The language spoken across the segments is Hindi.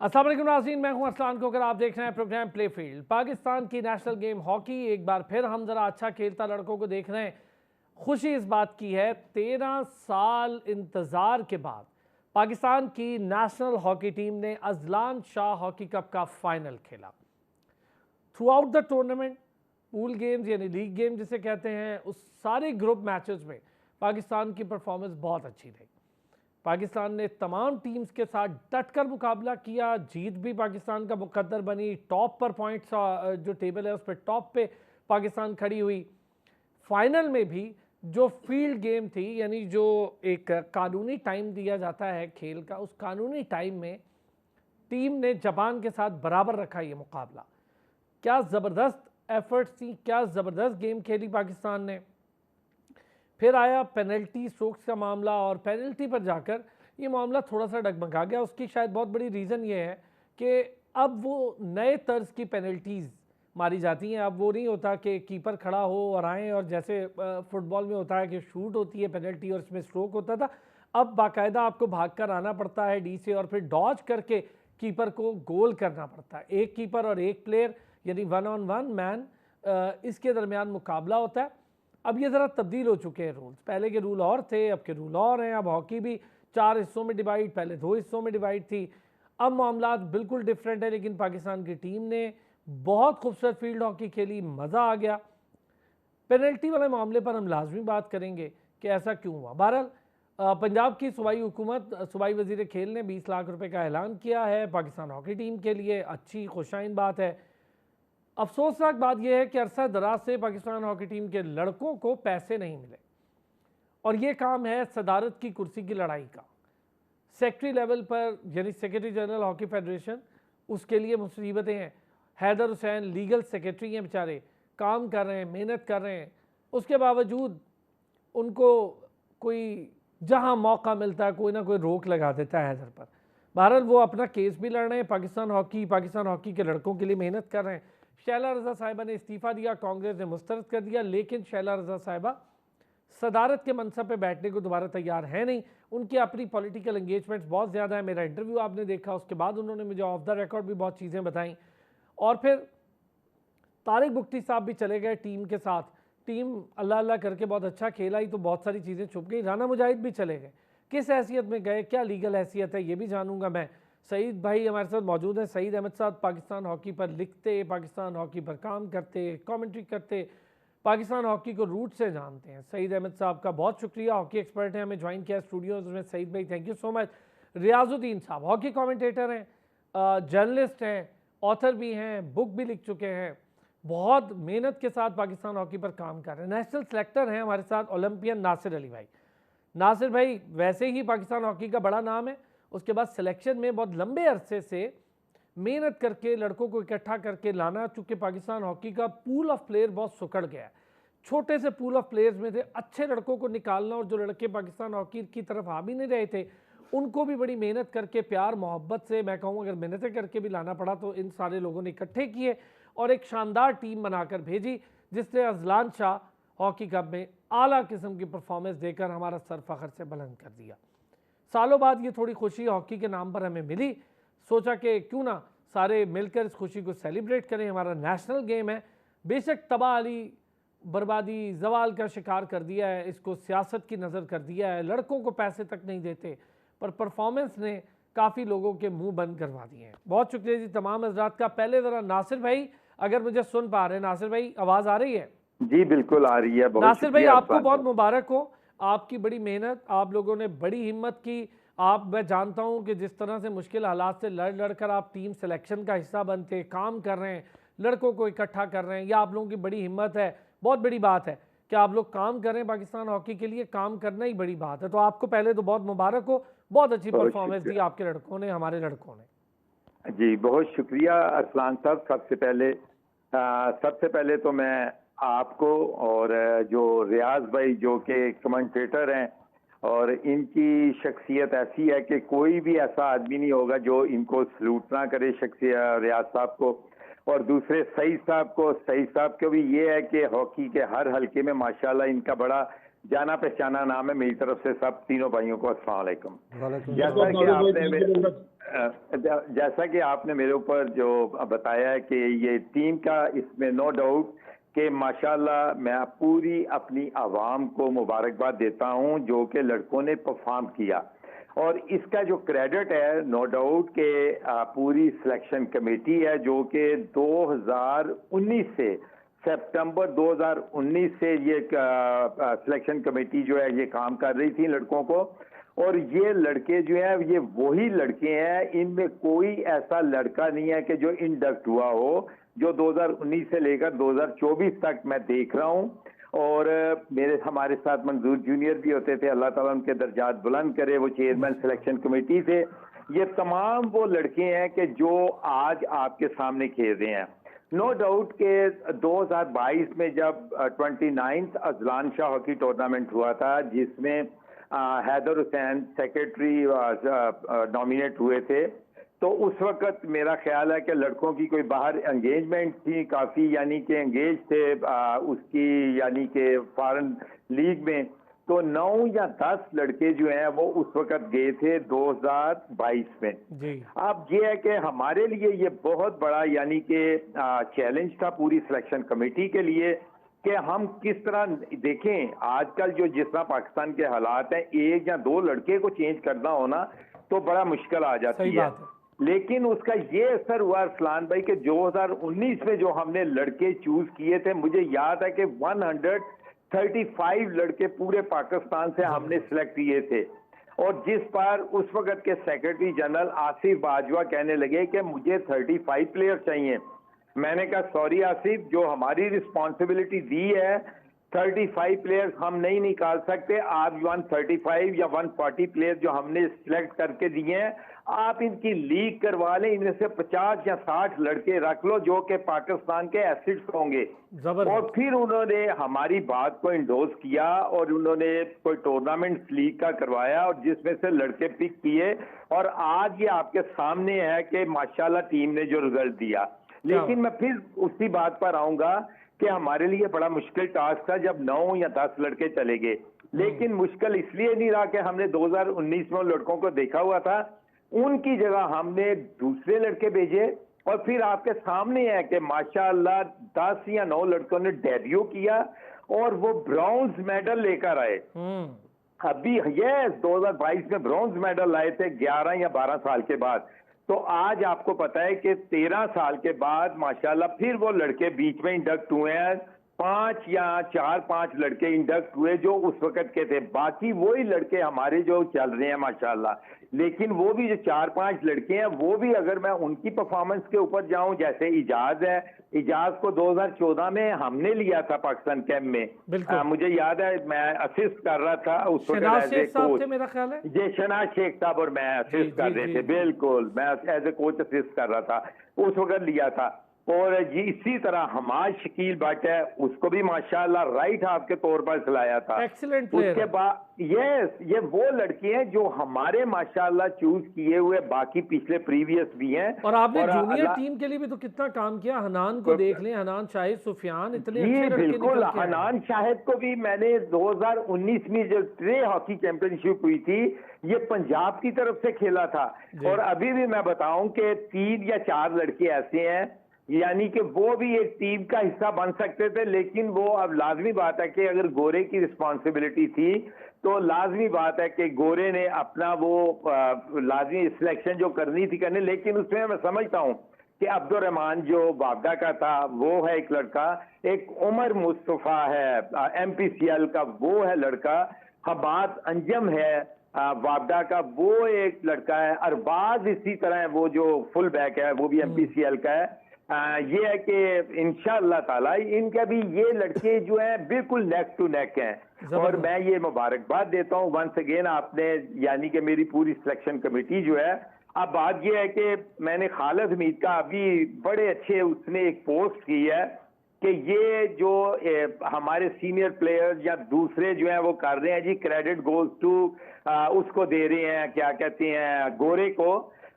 अस्सलाम वालेकुम नाज़रीन, मैं हूं अरसलान कोकर। आप देख रहे हैं प्रोग्राम प्ले फील्ड। पाकिस्तान की नेशनल गेम हॉकी एक बार फिर हम जरा अच्छा खेलता लड़कों को देख रहे हैं। खुशी इस बात की है 13 साल इंतज़ार के बाद पाकिस्तान की नेशनल हॉकी टीम ने अजलान शाह हॉकी कप का फाइनल खेला। Through out the tournament pool games यानी लीग गेम जिसे कहते हैं, उस सारे ग्रुप मैचेस में पाकिस्तान की परफॉर्मेंस बहुत अच्छी रही। पाकिस्तान ने तमाम टीम्स के साथ डटकर मुकाबला किया, जीत भी पाकिस्तान का मुकद्दर बनी। टॉप पर पॉइंट्स जो टेबल है उस पर टॉप पे पाकिस्तान खड़ी हुई। फाइनल में भी जो फील्ड गेम थी, यानी जो एक कानूनी टाइम दिया जाता है खेल का, उस कानूनी टाइम में टीम ने जापान के साथ बराबर रखा ये मुकाबला। क्या ज़बरदस्त एफर्ट्स थी, क्या ज़बरदस्त गेम खेली पाकिस्तान ने। फिर आया पेनल्टी स्ट्रोक्स का मामला और पेनल्टी पर जाकर ये मामला थोड़ा सा डगमगा गया। उसकी शायद बहुत बड़ी रीज़न ये है कि अब वो नए तर्ज की पेनल्टीज़ मारी जाती हैं। अब वो नहीं होता कि कीपर खड़ा हो और आए और जैसे फुटबॉल में होता है कि शूट होती है पेनल्टी और इसमें स्ट्रोक होता था। अब बाकायदा आपको भागकर आना पड़ता है डी से और फिर डॉज करके कीपर को गोल करना पड़ता है। एक कीपर और एक प्लेयर यानी 1 on 1 मैन इसके दरमियान मुकाबला होता है। अब ये ज़रा तब्दील हो चुके हैं रूल्स। पहले के रूल और थे, अब के रूल और हैं। अब हॉकी भी 4 हिस्सों में डिवाइड, पहले 2 हिस्सों में डिवाइड थी। अब मामला बिल्कुल डिफरेंट है। लेकिन पाकिस्तान की टीम ने बहुत खूबसूरत फील्ड हॉकी खेली, मज़ा आ गया। पेनल्टी वाले मामले पर हम लाजमी बात करेंगे कि ऐसा क्यों हुआ। बहरहाल पंजाब की सूबाई हुकूमत, सूबाई वज़ीर खेल ने 20 लाख रुपए का ऐलान किया है पाकिस्तान हॉकी टीम के लिए। अच्छी खुशाइन बात है। अफसोसनाक बात यह है कि अरसा दराज से पाकिस्तान हॉकी टीम के लड़कों को पैसे नहीं मिले और ये काम है सदारत की कुर्सी की लड़ाई का। सेक्रेटरी लेवल पर यानी सेक्रेटरी जनरल हॉकी फेडरेशन, उसके लिए मुसीबतें हैं। हैदर हुसैन लीगल सेक्रेटरी हैं, बेचारे काम कर रहे हैं, मेहनत कर रहे हैं, उसके बावजूद उनको कोई जहां मौका मिलता है कोई ना कोई रोक लगा देता है हैदर पर। बहरहाल वो अपना केस भी लड़ रहे हैं, पाकिस्तान हॉकी के लड़कों के लिए मेहनत कर रहे हैं। शैला रज़ा साहिबा ने इस्तीफ़ा दिया, कांग्रेस ने मुस्तरद कर दिया, लेकिन शैला रज़ा साहिबा सदारत के मनसब पे बैठने को दोबारा तैयार है नहीं। उनकी अपनी पॉलिटिकल एंगेजमेंट्स बहुत ज़्यादा है। मेरा इंटरव्यू आपने देखा, उसके बाद उन्होंने मुझे ऑफ द रिकॉर्ड भी बहुत चीज़ें बताई। और फिर तारिक बुख्ती साहब भी चले गए टीम के साथ। टीम अल्लाह अल्लाह करके बहुत अच्छा खेला ही तो बहुत सारी चीज़ें छुप गई। राना मुजाहिद भी चले गए। किस हैसियत में गए, क्या लीगल हैसियत है, ये भी जानूंगा मैं। सईद भाई हमारे साथ मौजूद हैं। सईद अहमद साहब पाकिस्तान हॉकी पर लिखते, पाकिस्तान हॉकी पर काम करते, कमेंट्री करते, पाकिस्तान हॉकी को रूट से जानते हैं। सईद अहमद साहब का बहुत शुक्रिया, हॉकी एक्सपर्ट हैं, हमें ज्वाइन किया स्टूडियोज़ में। सईद भाई thank you so much. Riyazuddin साहब हॉकी कमेंटेटर हैं, जर्नलिस्ट हैं, ऑथर भी हैं, बुक भी लिख चुके हैं, बहुत मेहनत के साथ पाकिस्तान हॉकी पर काम कर रहे हैं। नेशनल सेलेक्टर हैं हमारे साथ ओलंपियन नासिर अली भाई। नासिर भाई वैसे ही पाकिस्तान हॉकी का बड़ा नाम है, उसके बाद सिलेक्शन में बहुत लंबे अरसे से मेहनत करके लड़कों को इकट्ठा करके लाना। चूँकि पाकिस्तान हॉकी का पूल ऑफ प्लेयर बहुत सुकड़ गया है, छोटे से पूल ऑफ प्लेयर्स में थे, अच्छे लड़कों को निकालना और जो लड़के पाकिस्तान हॉकी की तरफ आ भी नहीं रहे थे उनको भी बड़ी मेहनत करके प्यार मोहब्बत से, मैं कहूँ अगर मेहनतें करके भी लाना पड़ा तो इन सारे लोगों ने इकट्ठे किए और एक शानदार टीम बनाकर भेजी जिसने अजलान शाह हॉकी कप में आला किस्म की परफॉर्मेंस देकर हमारा सर फखर से बुलंद कर दिया। सालों बाद ये थोड़ी खुशी हॉकी के नाम पर हमें मिली। सोचा कि क्यों ना सारे मिलकर इस खुशी को सेलिब्रेट करें। हमारा नेशनल गेम है, बेशक तबाही, बर्बादी, जवाल का शिकार कर दिया है, इसको सियासत की नज़र कर दिया है, लड़कों को पैसे तक नहीं देते, पर परफॉर्मेंस ने काफ़ी लोगों के मुंह बंद करवा दिए हैं। बहुत शुक्रिया जी तमाम हजरात का। पहले ज़रा नासिर भाई अगर मुझे सुन पा रहे हैं, नासिर भाई आवाज़ आ रही है? जी बिल्कुल आ रही है। बहुत नासिर भाई शुक्रिया आपको इरफान बहुत साहब। मुबारक हो, आपकी बड़ी मेहनत, आप लोगों ने बड़ी हिम्मत की। आप, मैं जानता हूं कि जिस तरह से मुश्किल हालात से लड़ लड़ कर आप टीम सिलेक्शन का हिस्सा बनते, काम कर रहे हैं, लड़कों को इकट्ठा कर रहे हैं, यह आप लोगों की बड़ी हिम्मत है। बहुत बड़ी बात है कि आप लोग काम कर रहे हैं पाकिस्तान हॉकी के लिए, काम करना ही बड़ी बात है। तो आपको पहले तो बहुत मुबारक हो, बहुत अच्छी बहुत परफॉर्मेंस दी शुक्रिया आपके लड़कों ने, हमारे लड़कों ने। जी, बहुत शुक्रिया अरसलान साहब। सबसे पहले तो मैं आपको और जो रियाज भाई जो कि कमेंटेटर हैं, और इनकी शख्सियत ऐसी है कि कोई भी ऐसा आदमी नहीं होगा जो इनको सलूट ना करे, शख्सियत रियाज साहब को। और दूसरे सईद साहब को भी ये है कि हॉकी के हर हल्के में माशाल्लाह इनका बड़ा जाना पहचाना नाम है। मेरी तरफ से सब तीनों भाइयों को अस्सलाम वालेकुम। जैसा कि आपने मेरे ऊपर जो बताया है कि ये टीम का, इसमें नो डाउट कि माशाल्लाह मैं पूरी अपनी आवाम को मुबारकबाद देता हूं जो कि लड़कों ने परफॉर्म किया, और इसका जो क्रेडिट है नो डाउट के पूरी सिलेक्शन कमेटी है जो कि 2019 से सितंबर 2019 से ये सिलेक्शन कमेटी जो है ये काम कर रही थी लड़कों को। और ये लड़के जो हैं ये वही लड़के हैं, इनमें कोई ऐसा लड़का नहीं है कि जो इंडक्ट हुआ हो, जो 2019 से लेकर 2024 तक मैं देख रहा हूं। और हमारे साथ मंजूर जूनियर भी होते थे, अल्लाह ताला उनके दर्जात बुलंद करे, वो चेयरमैन सिलेक्शन कमेटी थे। ये तमाम वो लड़के हैं कि जो आज आपके सामने खेल रहे हैं। नो डाउट के 2022 में जब 29th Azlan Shah hockey tournament हुआ था जिसमें हैदर हुसैन सेक्रेटरी नॉमिनेट हुए थे, तो उस वक्त मेरा ख्याल है कि लड़कों की कोई बाहर एंगेजमेंट थी काफ़ी, यानी कि एंगेज थे उसकी यानी कि फॉरेन लीग में। तो 9 या 10 लड़के जो हैं वो उस वक्त गए थे 2022 में जी। अब ये है कि हमारे लिए ये बहुत बड़ा यानी कि चैलेंज था पूरी सिलेक्शन कमेटी के लिए कि हम किस तरह देखें। आजकल जो जिस तरह पाकिस्तान के हालात हैं, 1 या 2 लड़के को चेंज करना होना तो बड़ा मुश्किल आ जाती है। लेकिन उसका ये असर हुआ अरसलान भाई कि 2019 में जो हमने लड़के चूज किए थे, मुझे याद है कि 135 लड़के पूरे पाकिस्तान से हमने सिलेक्ट किए थे। और जिस पर उस वक्त के सेक्रेटरी जनरल आसिफ बाजवा कहने लगे कि मुझे 35 प्लेयर चाहिए। मैंने कहा सॉरी आसिफ, जो हमारी रिस्पॉन्सिबिलिटी दी है 35 प्लेयर्स हम नहीं निकाल सकते। आप 135 या 140 प्लेयर जो हमने सिलेक्ट करके दिए हैं, आप इनकी लीग करवा लें, इनमें से 50 या 60 लड़के रख लो जो कि पाकिस्तान के एसिड्स होंगे। और फिर उन्होंने हमारी बात को इंडोर्स किया और उन्होंने कोई टूर्नामेंट लीग का करवाया और जिसमें से लड़के पिक किए, और आज ये आपके सामने है कि माशाल्लाह टीम ने जो रिजल्ट दिया। लेकिन मैं फिर उसी बात पर आऊंगा कि हमारे लिए बड़ा मुश्किल टास्क था जब 9 या 10 लड़के चले गए। लेकिन मुश्किल इसलिए नहीं रहा कि हमने 2019 में लड़कों को देखा हुआ था, उनकी जगह हमने दूसरे लड़के भेजे। और फिर आपके सामने है कि माशाअल्लाह 10 या 9 लड़कों ने डेब्यू किया और वो ब्रॉन्ज मेडल लेकर आए। अभी ये 2022 में ब्रॉन्ज मेडल लाए थे 11 या 12 साल के बाद। तो आज आपको पता है कि 13 साल के बाद माशाल्लाह फिर वो लड़के बीच में इंडक्ट हुए हैं। 5 या 4-5 लड़के इंडक्ट हुए जो उस वक्त के थे, बाकी वही लड़के हमारे जो चल रहे हैं माशाल्लाह। लेकिन वो भी जो 4-5 लड़के हैं वो भी अगर मैं उनकी परफॉर्मेंस के ऊपर जाऊं, जैसे इजाज है, इजाज को 2014 में हमने लिया था पाकिस्तान कैंप में। मुझे याद है मैं असिस्ट कर रहा था उस वक्त एज ए कोच, मेरा ख्याल है जी शनाज शेख साहब और मैं असिस्ट कर रहे थे। बिल्कुल, मैं एज ए कोच असिस्ट कर रहा था, उस वक्त लिया था। और जी इसी तरह हमाद शकील भट्ट है, उसको भी माशाल्लाह राइट हाफ के तौर पर खिलाया था। एक्सीलेंट उसके बाद ये वो लड़के हैं जो हमारे माशाल्लाह चूज किए हुए, बाकी पिछले प्रीवियस भी हैं। और आपने जूनियर टीम के लिए भी तो कितना काम किया। हनान को देख लें, हनान शाहिद सुफियान, इतने अच्छे लड़के बिल्कुल। हनान शाहिद को भी मैंने 2019 में जो ट्रे हॉकी चैंपियनशिप हुई थी, ये पंजाब की तरफ से खेला था। और अभी भी मैं बताऊं कि 3 या 4 लड़के ऐसे हैं यानी कि वो भी एक टीम का हिस्सा बन सकते थे। लेकिन वो अब लाजमी बात है कि अगर गोरे की रिस्पॉन्सिबिलिटी थी तो लाजमी बात है कि गोरे ने अपना वो लाजमी सिलेक्शन जो करनी थी करने। लेकिन उसमें मैं समझता हूं कि अब्दुल रहमान जो वापडा का था वो है एक लड़का, एक उमर मुस्तफा है MPCL का वो है लड़का, हबात अंजम है वापडा का वो एक लड़का है, अरबाज इसी तरह है वो जो फुल बैक है वो भी MPCL का है। ये है कि इंशाअल्लाह ताला इनका भी ये लड़के जो हैं बिल्कुल नेक टू नेक हैं। और मैं ये मुबारकबाद देता हूँ वंस अगेन आपने, यानी कि मेरी पूरी सिलेक्शन कमेटी जो है। अब बात ये है कि मैंने खालिद हमीद का अभी बड़े अच्छे उसने एक पोस्ट की है कि ये जो हमारे सीनियर प्लेयर्स या दूसरे जो हैं वो कर रहे हैं जी, क्रेडिट गोज टू उसको दे रहे हैं, क्या कहते हैं, गोरे को।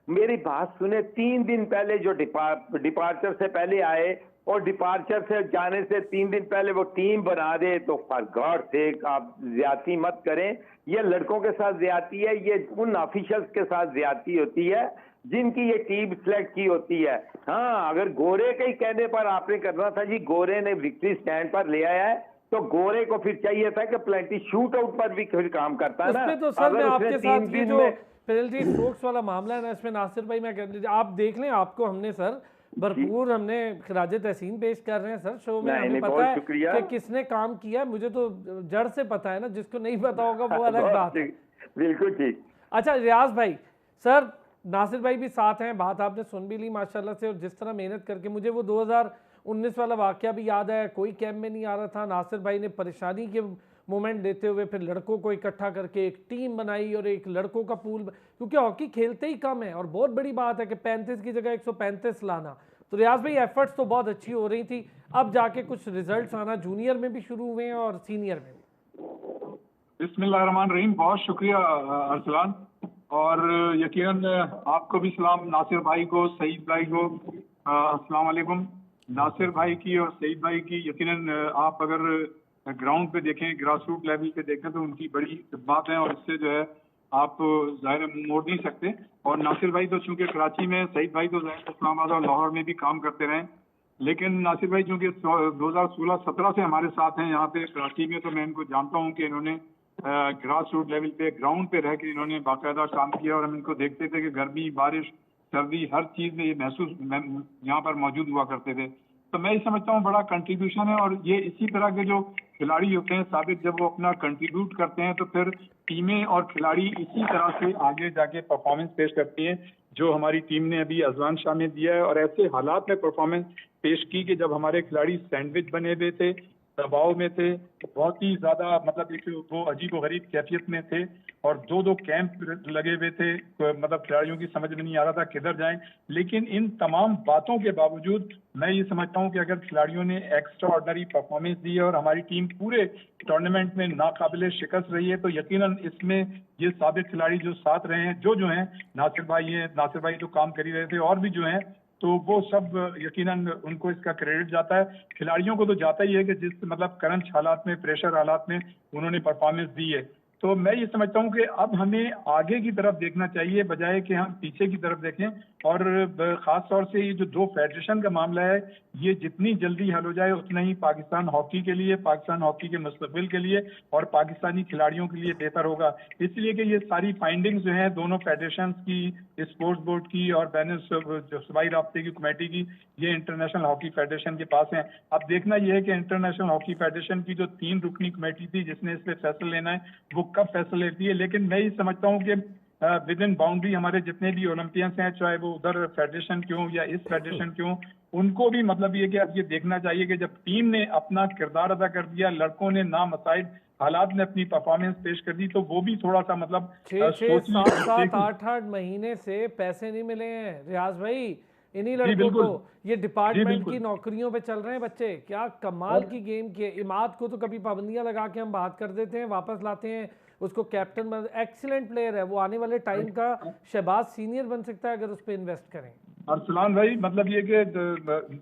मेरी बात सुने, 3 दिन पहले जो डिपार्चर से पहले आए और डिपार्चर से जाने से 3 दिन पहले वो टीम बना दे, तो फॉर गॉड सेक आप ज्यादती मत करें। ये लड़कों के साथ ज्यादती है, ये उन ऑफिशियल्स के साथ ज्यादती होती है जिनकी ये टीम सिलेक्ट की होती है। हाँ, अगर गोरे के ही कहने पर आपने करना था जी, गोरे ने विक्ट्री स्टैंड पर ले आया है, तो गोरे को फिर चाहिए था कि प्लेंटी शूट आउट पर भी फिर काम करता है ना। उस पे तो सर मैं अगर उसने आपके 3 साथ ये दिन जो में पेनल्टी स्ट्रोक्स वाला मामला है ना, इसमें नासिर भाई मैं कह आप देख लें, आपको हमने सर भरपूर हमने खिराज तहसीन पेश कर रहे हैं सर शो में। हमें पता है कि किसने काम किया, मुझे तो जड़ से पता है ना, जिसको नहीं पता होगा वो अलग बात है। बिल्कुल ठीक। अच्छा रियाज भाई, सर नासिर भाई भी साथ हैं, बात आपने सुन भी ली माशाल्लाह से, और जिस तरह मेहनत करके, मुझे वो 2019 वाला वाकया भी याद है, कोई कैंप में नहीं आ रहा था, नासिर भाई ने परेशानी के मोमेंट देते हुए फिर लड़कों को इकट्ठा करके एक टीम बनाई और एक लड़कों का पूल, क्योंकि हॉकी खेलते ही कम है और बहुत बड़ी बात है कि 35 की जगह 135 लाना। तो रियाज भाई एफर्ट्स तो बहुत अच्छी हो रही थी, अब जाके कुछ रिजल्ट्स आना जूनियर में भी शुरू हुए हैं और सीनियर में भी। बिस्मिल्लाहिर्रहमानिर्रहीम, बहुत शुक्रिया अरसलान, और यकीनन आपको भी सलाम, नासिर भाई को, सईद भाई को अस्सलाम वालेकुम। नासिर भाई की और सईद भाई की यकीनन आप अगर ग्राउंड पे देखें, ग्रास रूट लेवल पे देखें, तो उनकी बड़ी बात है और इससे जो है आप जाहिर मोड़ नहीं सकते। और नासिर भाई तो चूंकि कराची में, सईद भाई तो जाहिर इस्लामाबाद और लाहौर में भी काम करते रहे, लेकिन नासिर भाई चूंकि 2016-17 से हमारे साथ हैं यहाँ पे कराची में, तो मैं इनको जानता हूँ कि इन्होंने ग्रास रूट लेवल पे, ग्राउंड पे रह के इन्होंने बाकायदा काम किया, और हम इनको देखते थे कि गर्मी, बारिश, सर्दी, हर चीज में ये महसूस यहाँ पर मौजूद हुआ करते थे। तो मैं ये समझता हूँ बड़ा कंट्रीब्यूशन है, और ये इसी तरह के जो खिलाड़ी होते हैं साबित, जब वो अपना कंट्रीब्यूट करते हैं तो फिर टीमें और खिलाड़ी इसी तरह से आगे जाके परफॉर्मेंस पेश करती हैं, जो हमारी टीम ने अभी अजवान शाह में दिया है। और ऐसे हालात में परफॉर्मेंस पेश की कि जब हमारे खिलाड़ी सैंडविच बने हुए थे, दबाव में थे, बहुत ही ज्यादा मतलब एक वो अजीब व गरीब कैफियत में थे, और 2-2 कैंप लगे हुए थे, तो मतलब खिलाड़ियों की समझ में नहीं आ रहा था किधर जाएं। लेकिन इन तमाम बातों के बावजूद मैं ये समझता हूं कि अगर खिलाड़ियों ने एक्स्ट्रा ऑर्डिनरी परफॉर्मेंस दी है और हमारी टीम पूरे टूर्नामेंट में नाकाबिले शिकस्त रही है, तो यकीनन इसमें ये साबित खिलाड़ी जो साथ रहे हैं, जो हैं नासिर भाई हैं, नासिर भाई जो काम कर ही रहे थे, और भी जो हैं, तो वो सब यकीनन उनको इसका क्रेडिट जाता है। खिलाड़ियों को तो जाता ही है कि जिस मतलब करंट हालात में, प्रेशर हालात में उन्होंने परफॉर्मेंस दी है। तो मैं ये समझता हूँ कि अब हमें आगे की तरफ देखना चाहिए, बजाय कि हम पीछे की तरफ देखें। और खास तौर से ये जो 2 फेडरेशन का मामला है, ये जितनी जल्दी हल हो जाए उतना ही पाकिस्तान हॉकी के लिए, पाकिस्तान हॉकी के मुस्तकबिल के लिए और पाकिस्तानी खिलाड़ियों के लिए बेहतर होगा। इसलिए कि ये सारी फाइंडिंग्स जो हैं दोनों फेडरेशन की, स्पोर्ट्स बोर्ड की और बैन सूबाई राब्ते की कमेटी की, ये इंटरनेशनल हॉकी फेडरेशन के पास हैं। अब देखना यह है कि इंटरनेशनल हॉकी फेडरेशन की जो 3 रुकनी कमेटी थी जिसने इस पर फैसला लेना है, वो कब फैसला लेती है। लेकिन मैं ये समझता हूँ कि विद इन बाउंड्री हमारे जितने भी ओलंपियंस हैं, चाहे वो उधर फेडरेशन क्यों या इस फेडरेशन क्यों, उनको भी मतलब ये कि अब ये देखना चाहिए कि जब टीम ने अपना किरदार अदा कर दिया, लड़कों ने नामसाइब हालात में अपनी परफॉर्मेंस पेश कर दी, तो वो भी थोड़ा सा मतलब 6-7, 8 महीने से पैसे नहीं मिले हैं रियाज भाई इन्हीं लड़कों को। ये डिपार्टमेंट की नौकरियों पे चल रहे हैं बच्चे, क्या कमाल की गेम की है। इमाद को तो कभी पाबंदियां लगा के हम बात कर देते हैं, वापस लाते हैं उसको कैप्टन बन, एक्सीलेंट प्लेयर है वो, आने वाले टाइम का शहबाज सीनियर बन सकता है अगर उस पर इन्वेस्ट करें। अरसलान भाई मतलब ये कि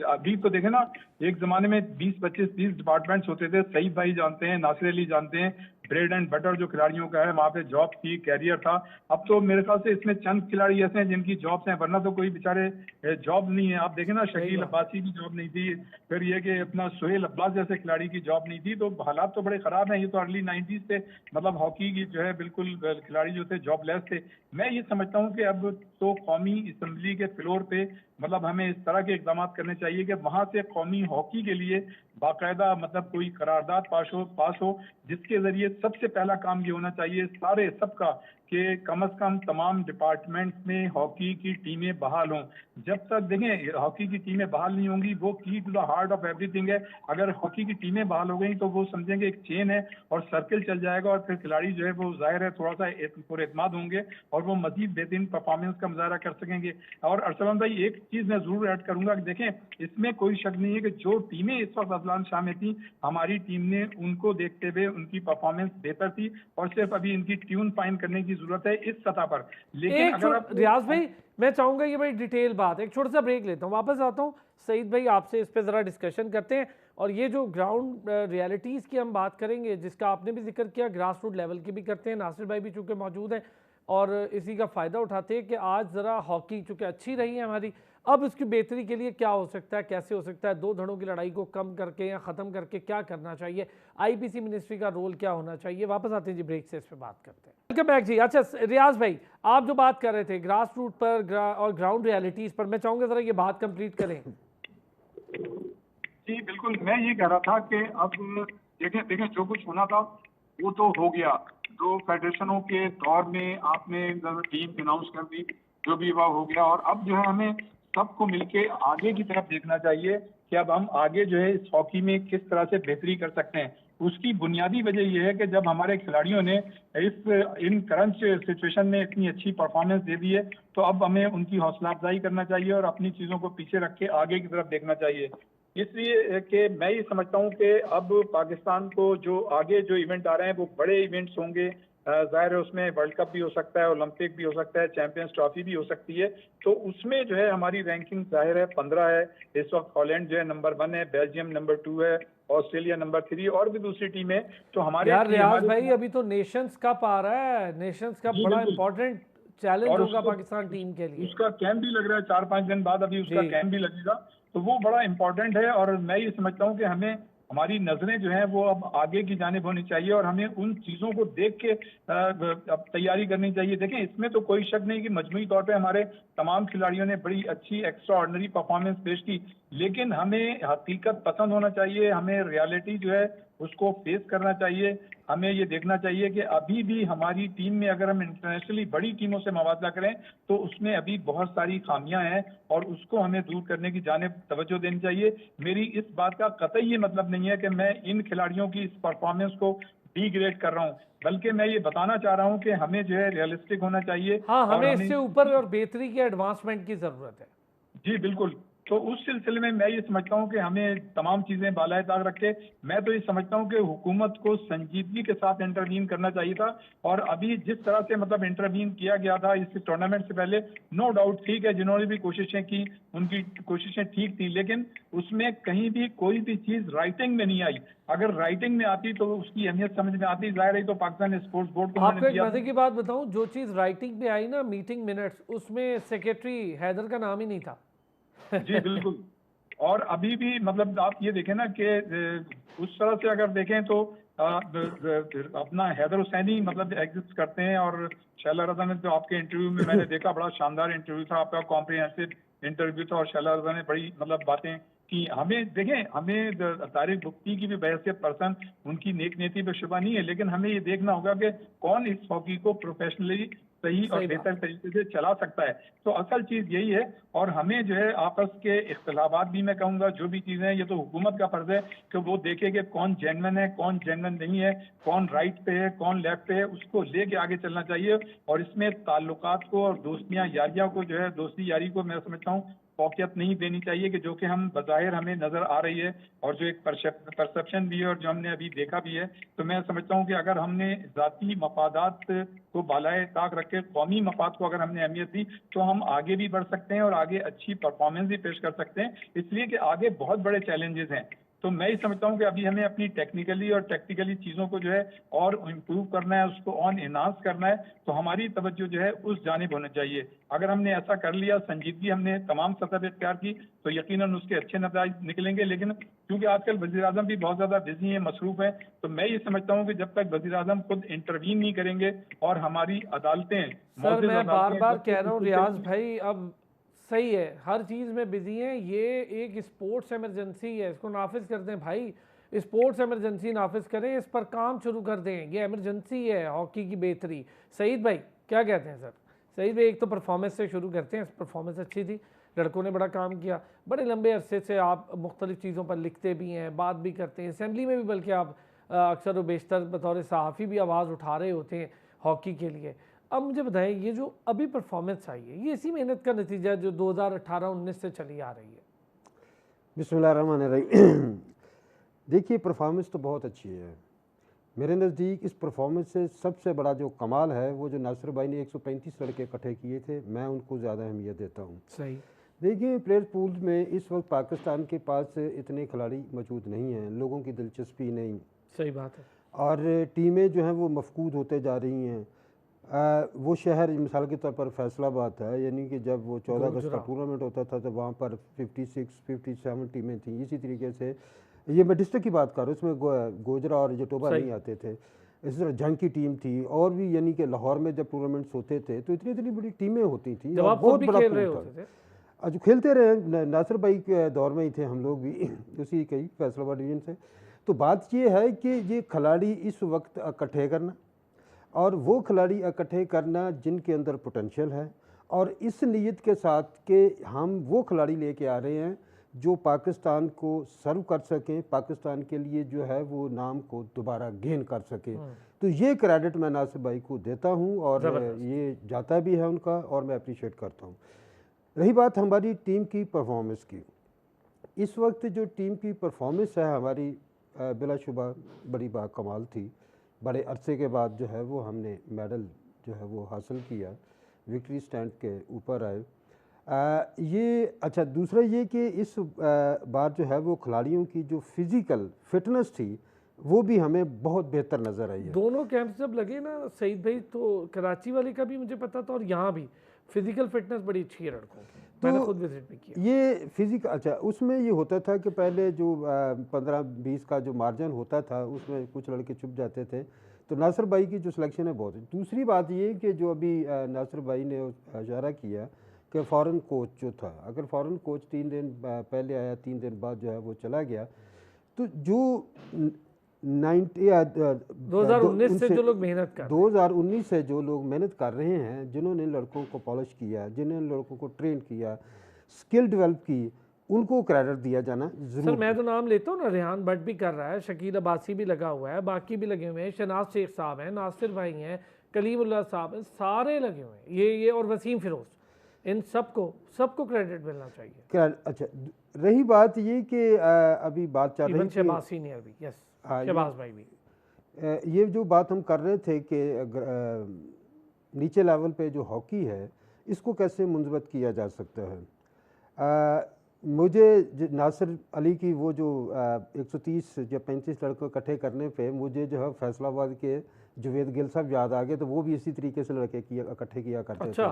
अभी तो देखे ना, एक जमाने में 20-25-30 डिपार्टमेंट्स होते थे। सईद भाई जानते हैं, नासिर अली जानते हैं, ब्रेड एंड बटर जो खिलाड़ियों का है, वहाँ पे जॉब थी, कैरियर था। अब तो मेरे ख्याल से इसमें चंद खिलाड़ी ऐसे हैं जिनकी जॉब्स हैं, वरना तो कोई बेचारे जॉब नहीं है। आप देखें ना, शकील अब्बासी की जॉब नहीं थी, फिर ये कि अपना सोहेल अब्बास जैसे खिलाड़ी की जॉब नहीं थी। तो हालात तो बड़े खराब हैं। ये तो अर्ली 90s से मतलब हॉकी की जो है बिल्कुल खिलाड़ी जो थे जॉबलेस थे। मैं ये समझता हूँ कि अब तो कौमी असम्बली के फ्लोर पे मतलब हमें इस तरह के इकदाम करने चाहिए कि वहां से कौमी हॉकी के लिए बाकायदा मतलब कोई करारदाद पास हो जिसके जरिए सबसे पहला काम ये होना चाहिए सारे सबका कि कम से कम तमाम डिपार्टमेंट्स में हॉकी की टीमें बहाल हों। जब तक देखें हॉकी की टीमें बहाल नहीं होंगी, वो key to the heart of everything है। अगर हॉकी की टीमें बहाल हो गई तो वो समझेंगे एक चेन है और सर्किल चल जाएगा, और फिर खिलाड़ी जो है वो जाहिर है थोड़ा सा पुरएतमाद होंगे और वो मजीद बेहतरीन परफॉर्मेंस का मुजाहरा कर सकेंगे। और अरसलान भाई एक चीज मैं जरूर ऐड करूंगा कि देखें, इसमें कोई शक नहीं है कि जो टीमें इस वक्त अजलान शाह में थी, हमारी टीम ने उनको देखते हुए उनकी परफॉर्मेंस बेहतर थी, और सिर्फ अभी इनकी ट्यून फाइन करने की जरूरत है इस सतह पर। लेकिन एक अगर आप रियाज भाई, मैं चाहूंगा ये बड़ी डिटेल बात, एक छोटा सा ब्रेक लेता हूँ, वापस आता हूँ। सईद भाई आपसे इस पे ज़रा डिस्कशन करते हैं, और ये जो ग्राउंड रियलिटीज़ की हम बात करेंगे, जिसका आपने भी जिक्र किया, ग्रास रूट लेवल की भी करते हैं, नासिर भाई भी चूँकि मौजूद हैं और इसी का फ़ायदा उठाते हैं कि आज ज़रा हॉकी चूँकि अच्छी रही है हमारी, अब इसकी बेहतरी के लिए क्या हो सकता है, कैसे हो सकता है, दो धड़ों की लड़ाई को कम करके या ख़त्म करके क्या करना चाहिए, आईपीसी मिनिस्ट्री का रोल क्या होना चाहिए। वापस आते हैं जी ब्रेक से, इस पर बात करते हैं। वेलकम बैक जी। अच्छा रियाज भाई, आप जो बात कर रहे थे ग्रास रूट पर और ग्राउंड रियलिटीज़ पर, मैं चाहूँगा ज़रा ये बात कंप्लीट करें। जी बिल्कुल, मैं ये कह रहा था कि अब देखें देखें जो कुछ होना था वो तो हो गया। दो फेडरेशनों के दौर में आपने टीम अनाउंस कर दी, जो भी हुआ हो गया, और अब जो है हमें सबको मिलके आगे की तरफ देखना चाहिए कि अब हम आगे जो है इस हॉकी में किस तरह से बेहतरी कर सकते हैं। उसकी बुनियादी वजह यह है कि जब हमारे खिलाड़ियों ने इन करंट सिचुएशन में इतनी अच्छी परफॉर्मेंस दे दी है, तो अब हमें उनकी हौसला अफजाई करना चाहिए और अपनी चीज़ों को पीछे रख के आगे की तरफ देखना चाहिए। इसलिए कि मैं ये समझता हूँ कि अब पाकिस्तान को जो आगे जो इवेंट आ रहे हैं वो बड़े इवेंट्स होंगे। जाहिर है उसमें वर्ल्ड कप भी हो सकता है, ओलंपिक भी हो सकता है, चैंपियंस ट्रॉफी भी हो सकती है। तो उसमें जो है हमारी रैंकिंग जाहिर है 15 है इस वक्त। हॉलैंड जो है नंबर 1 है, बेल्जियम नंबर 2 है, ऑस्ट्रेलिया नंबर 3 और भी दूसरी टीम है। तो हमारे यार रियाज भाई, अभी तो नेशंस कप आ रहा है, नेशंस कप बड़ा इंपॉर्टेंट चैलेंज होगा पाकिस्तान टीम के लिए। उसका कैंप भी लग रहा है 4-5 दिन बाद, अभी उसका कैंप भी लगेगा, तो वो बड़ा इंपॉर्टेंट है। और मैं ये समझता हूँ कि हमें हमारी नजरें जो हैं वो अब आगे की जानिब होनी चाहिए और हमें उन चीजों को देख के अब तैयारी करनी चाहिए। देखें इसमें तो कोई शक नहीं कि मजमूई तौर पे हमारे तमाम खिलाड़ियों ने बड़ी अच्छी एक्स्ट्रा ऑर्डिनरी परफॉर्मेंस पेश की, लेकिन हमें हकीकत पसंद होना चाहिए, हमें रियलिटी जो है उसको फेस करना चाहिए। हमें ये देखना चाहिए कि अभी भी हमारी टीम में अगर हम इंटरनेशनली बड़ी टीमों से मुकाबला करें तो उसमें अभी बहुत सारी खामियां हैं और उसको हमें दूर करने की जानिब तवज्जो देनी चाहिए। मेरी इस बात का कतई ये मतलब नहीं है कि मैं इन खिलाड़ियों की इस परफॉर्मेंस को डिग्रेड कर रहा हूं, बल्कि मैं ये बताना चाह रहा हूं कि हमें जो है रियलिस्टिक होना चाहिए। हाँ, हमें इससे ऊपर और बेहतरी के एडवांसमेंट की जरूरत है। जी बिल्कुल। तो उस सिलसिले में मैं ये समझता हूँ कि हमें तमाम चीजें बालाए ताक रखे। मैं तो ये समझता हूँ कि हुकूमत को संजीदगी के साथ इंटरवीन करना चाहिए था, और अभी जिस तरह से मतलब इंटरवीन किया गया था इस टूर्नामेंट से पहले, नो डाउट ठीक है, जिन्होंने भी कोशिशें की उनकी कोशिशें ठीक थी, लेकिन उसमें कहीं भी कोई भी चीज राइटिंग में नहीं आई। अगर राइटिंग में आती तो उसकी अहमियत समझ में आती। जाहिर है तो पाकिस्तान स्पोर्ट्स बोर्ड को आपको एक मजे की बात बताऊं, जो चीज राइटिंग में आई ना, मीटिंग मिनट्स, उसमें सेक्रेटरी हैदर का नाम ही नहीं था। जी बिल्कुल। और अभी भी मतलब आप ये देखें ना कि उस तरह से अगर देखें तो अपना हैदर हुसैनी मतलब एग्जिस्ट करते हैं, और शैला रज़ा ने जो आपके इंटरव्यू में मैंने देखा बड़ा शानदार इंटरव्यू था आपका, कॉम्प्रिहेंसिव इंटरव्यू था, और शैला रज़ा ने बड़ी मतलब बातें कि हमें देखें, हमें तारिक बुख्ती की भी बहैसियत पर्सन उनकी नेक नीति पे शुबा नहीं है, लेकिन हमें ये देखना होगा कि कौन इस हॉकी को प्रोफेशनली सही और बेहतर तरीके से चला सकता है। तो असल चीज यही है। और हमें जो है आपस के इख्तिलाफात भी, मैं कहूँगा जो भी चीजें हैं, ये तो हुकूमत का फर्ज है कि वो देखे कि कौन जेन्युइन है कौन जेन्युइन नहीं है, कौन राइट पे है कौन लेफ्ट पे है, उसको लेके आगे चलना चाहिए। और इसमें ताल्लुकात को और दोस्तियां यारियां को जो है, दोस्ती यारी को मैं समझता हूँ फौकियत नहीं देनी चाहिए कि जो कि हम बज़ाहिर हमें नजर आ रही है, और जो एक परसेप्शन भी है और जो हमने अभी देखा भी है। तो मैं समझता हूँ कि अगर हमने जाती मफादात को बालाए ताक रख के कौमी मफाद को अगर हमने अहमियत दी तो हम आगे भी बढ़ सकते हैं और आगे अच्छी परफॉर्मेंस भी पेश कर सकते हैं, इसलिए कि आगे बहुत बड़े चैलेंजेस हैं। तो मैं ही समझता हूँ कि अभी हमें अपनी टेक्निकली और टैक्टिकली चीज़ों को जो है और इम्प्रूव करना है, उसको ऑन इन्हांस करना है। तो हमारी तवज्जो जो है उस जानिब होना चाहिए। अगर हमने ऐसा कर लिया, संजीदगी हमने तमाम सतह पर इख्तियार की, तो यकीनन उसके अच्छे नतीजे निकलेंगे। लेकिन क्योंकि आजकल वज़ीर आज़म भी बहुत ज़्यादा बिजी है, मसरूफ है, तो मैं ये समझता हूँ कि जब तक वज़ीर आज़म खुद इंटरवीन नहीं करेंगे और हमारी अदालतें, सर मैं बार बार कह रहा हूँ रियाज भाई, अब सही है हर चीज़ में बिजी हैं, ये एक स्पोर्ट्स इमरजेंसी है, इसको नाफिज कर दें भाई, स्पोर्ट्स इमरजेंसी नाफिज करें, इस पर काम शुरू कर दें, ये इमरजेंसी है हॉकी की बेहतरी। सईद भाई क्या कहते हैं? सर सईद भाई, एक तो परफॉर्मेंस से शुरू करते हैं, परफॉर्मेंस अच्छी थी, लड़कों ने बड़ा काम किया, बड़े लंबे अरसे से आप मुख्तलिफ चीज़ों पर लिखते भी हैं, बात भी करते हैं, असम्बली में भी बल्कि आप अक्सर व बेशतर बतौर सहाफ़ी भी आवाज़ उठा रहे होते हैं हॉकी के लिए। अब मुझे बताएं, ये जो अभी परफॉर्मेंस आई है, ये इसी मेहनत का नतीजा है जो 2018-19 से चली आ रही है? बिस्मिल्लाहिर्रहमानिर्रहीम। देखिए परफॉर्मेंस तो बहुत अच्छी है, मेरे नज़दीक इस परफॉर्मेंस से सबसे बड़ा जो कमाल है वो जो नासिर भाई ने 135 लड़के इकट्ठे किए थे, मैं उनको ज़्यादा अहमियत देता हूँ। सही। देखिए प्लेयर पूल में इस वक्त पाकिस्तान के पास इतने खिलाड़ी मौजूद नहीं हैं, लोगों की दिलचस्पी नहीं, सही बात है, और टीमें जो हैं वो मफकूद होते जा रही हैं। वो शहर मिसाल के तौर पर फैसलाबाद है, यानी कि जब वो 14 अगस्त का टूर्नामेंट होता था तो वहाँ पर 56-57 टीमें थीं। इसी तरीके से ये मैं डिस्ट्रिक्ट की बात कर रहा हूँ, इसमें गोजरा और जटोबा नहीं आते थे। इसी तरह जंग की टीम थी, और भी यानी कि लाहौर में जब टूर्नामेंट्स होते थे तो इतनी इतनी बड़ी टीमें होती थी, बहुत बड़ा पूल था। आज खेलते रहे, नासिर भाई के दौर में ही थे हम लोग भी उसी कई फैसलाबाद डिवीजन से। तो बात ये है कि ये खिलाड़ी इस वक्त इकट्ठे करना, और वो खिलाड़ी इकट्ठे करना जिनके अंदर पोटेंशियल है, और इस नीयत के साथ कि हम वो खिलाड़ी लेके आ रहे हैं जो पाकिस्तान को सर्व कर सकें, पाकिस्तान के लिए जो है वो नाम को दोबारा गेन कर सकें। तो ये क्रेडिट मैं नासिर भाई को देता हूँ, और ये जाता भी है उनका, और मैं अप्रिशिएट करता हूँ। रही बात हमारी टीम की परफॉर्मेंस की, इस वक्त जो टीम की परफॉर्मेंस है हमारी बिलाशुबा बड़ी बाकमाल थी। बड़े अरसे के बाद जो है वो हमने मेडल जो है वो हासिल किया, विक्ट्री स्टैंड के ऊपर आए। ये अच्छा, दूसरा ये कि इस बार जो है वो खिलाड़ियों की जो फिज़िकल फिटनेस थी वो भी हमें बहुत बेहतर नज़र आई है। दोनों कैंप्स जब लगे ना सईद भाई, तो कराची वाले का भी मुझे पता था, और यहाँ भी फिजिकल फिटनेस बड़ी अच्छी है लड़कों की, मैंने खुद विजिट भी किया। ये फिजिकल, अच्छा, उसमें ये होता था कि पहले जो 15-20 का जो मार्जिन होता था उसमें कुछ लड़के चुप जाते थे, तो नासिर भाई की जो सिलेक्शन है बहुत है। दूसरी बात ये कि जो अभी नासिर भाई ने इशारा किया कि फ़ॉरेन कोच जो था, अगर फ़ॉरेन कोच 3 दिन पहले आया, 3 दिन बाद जो है वो चला गया, तो जो 2019 से जो लोग मेहनत कर 2019 से जो लोग मेहनत कर रहे हैं, जिन्होंने लड़कों को पॉलिश किया, जिन्होंने लड़कों को ट्रेन किया, स्किल डेवलप की, उनको क्रेडिट दिया जाना जरूर। सर मैं तो नाम लेता हूँ ना, रेहान भट्ट भी कर रहा है, शकील अब्बासी भी लगा हुआ है, बाकी भी लगे हुए हैं, शनाज शेख साहब हैं, नासिर भाई हैं, कलीमुल्लाह साहब हैं, सारे लगे हुए हैं, ये और वसीम फिरोज, इन सबको क्रेडिट मिलना चाहिए। अच्छा, रही बात ये कि अभी बात चल रही है शहबाज सीनियर भी, यस, शहबाज भाई भी, ये जो बात हम कर रहे थे कि नीचे लेवल पे जो हॉकी है इसको कैसे मुंजमत किया जा सकता है। मुझे नासिर अली की वो जो 130 या 35 लड़कों इकट्ठे करने पे मुझे जो है फैसलाबाद के जुवेद गिल साहब याद आ गए, तो वो भी इसी तरीके से लड़के इकट्ठे किया करते थे।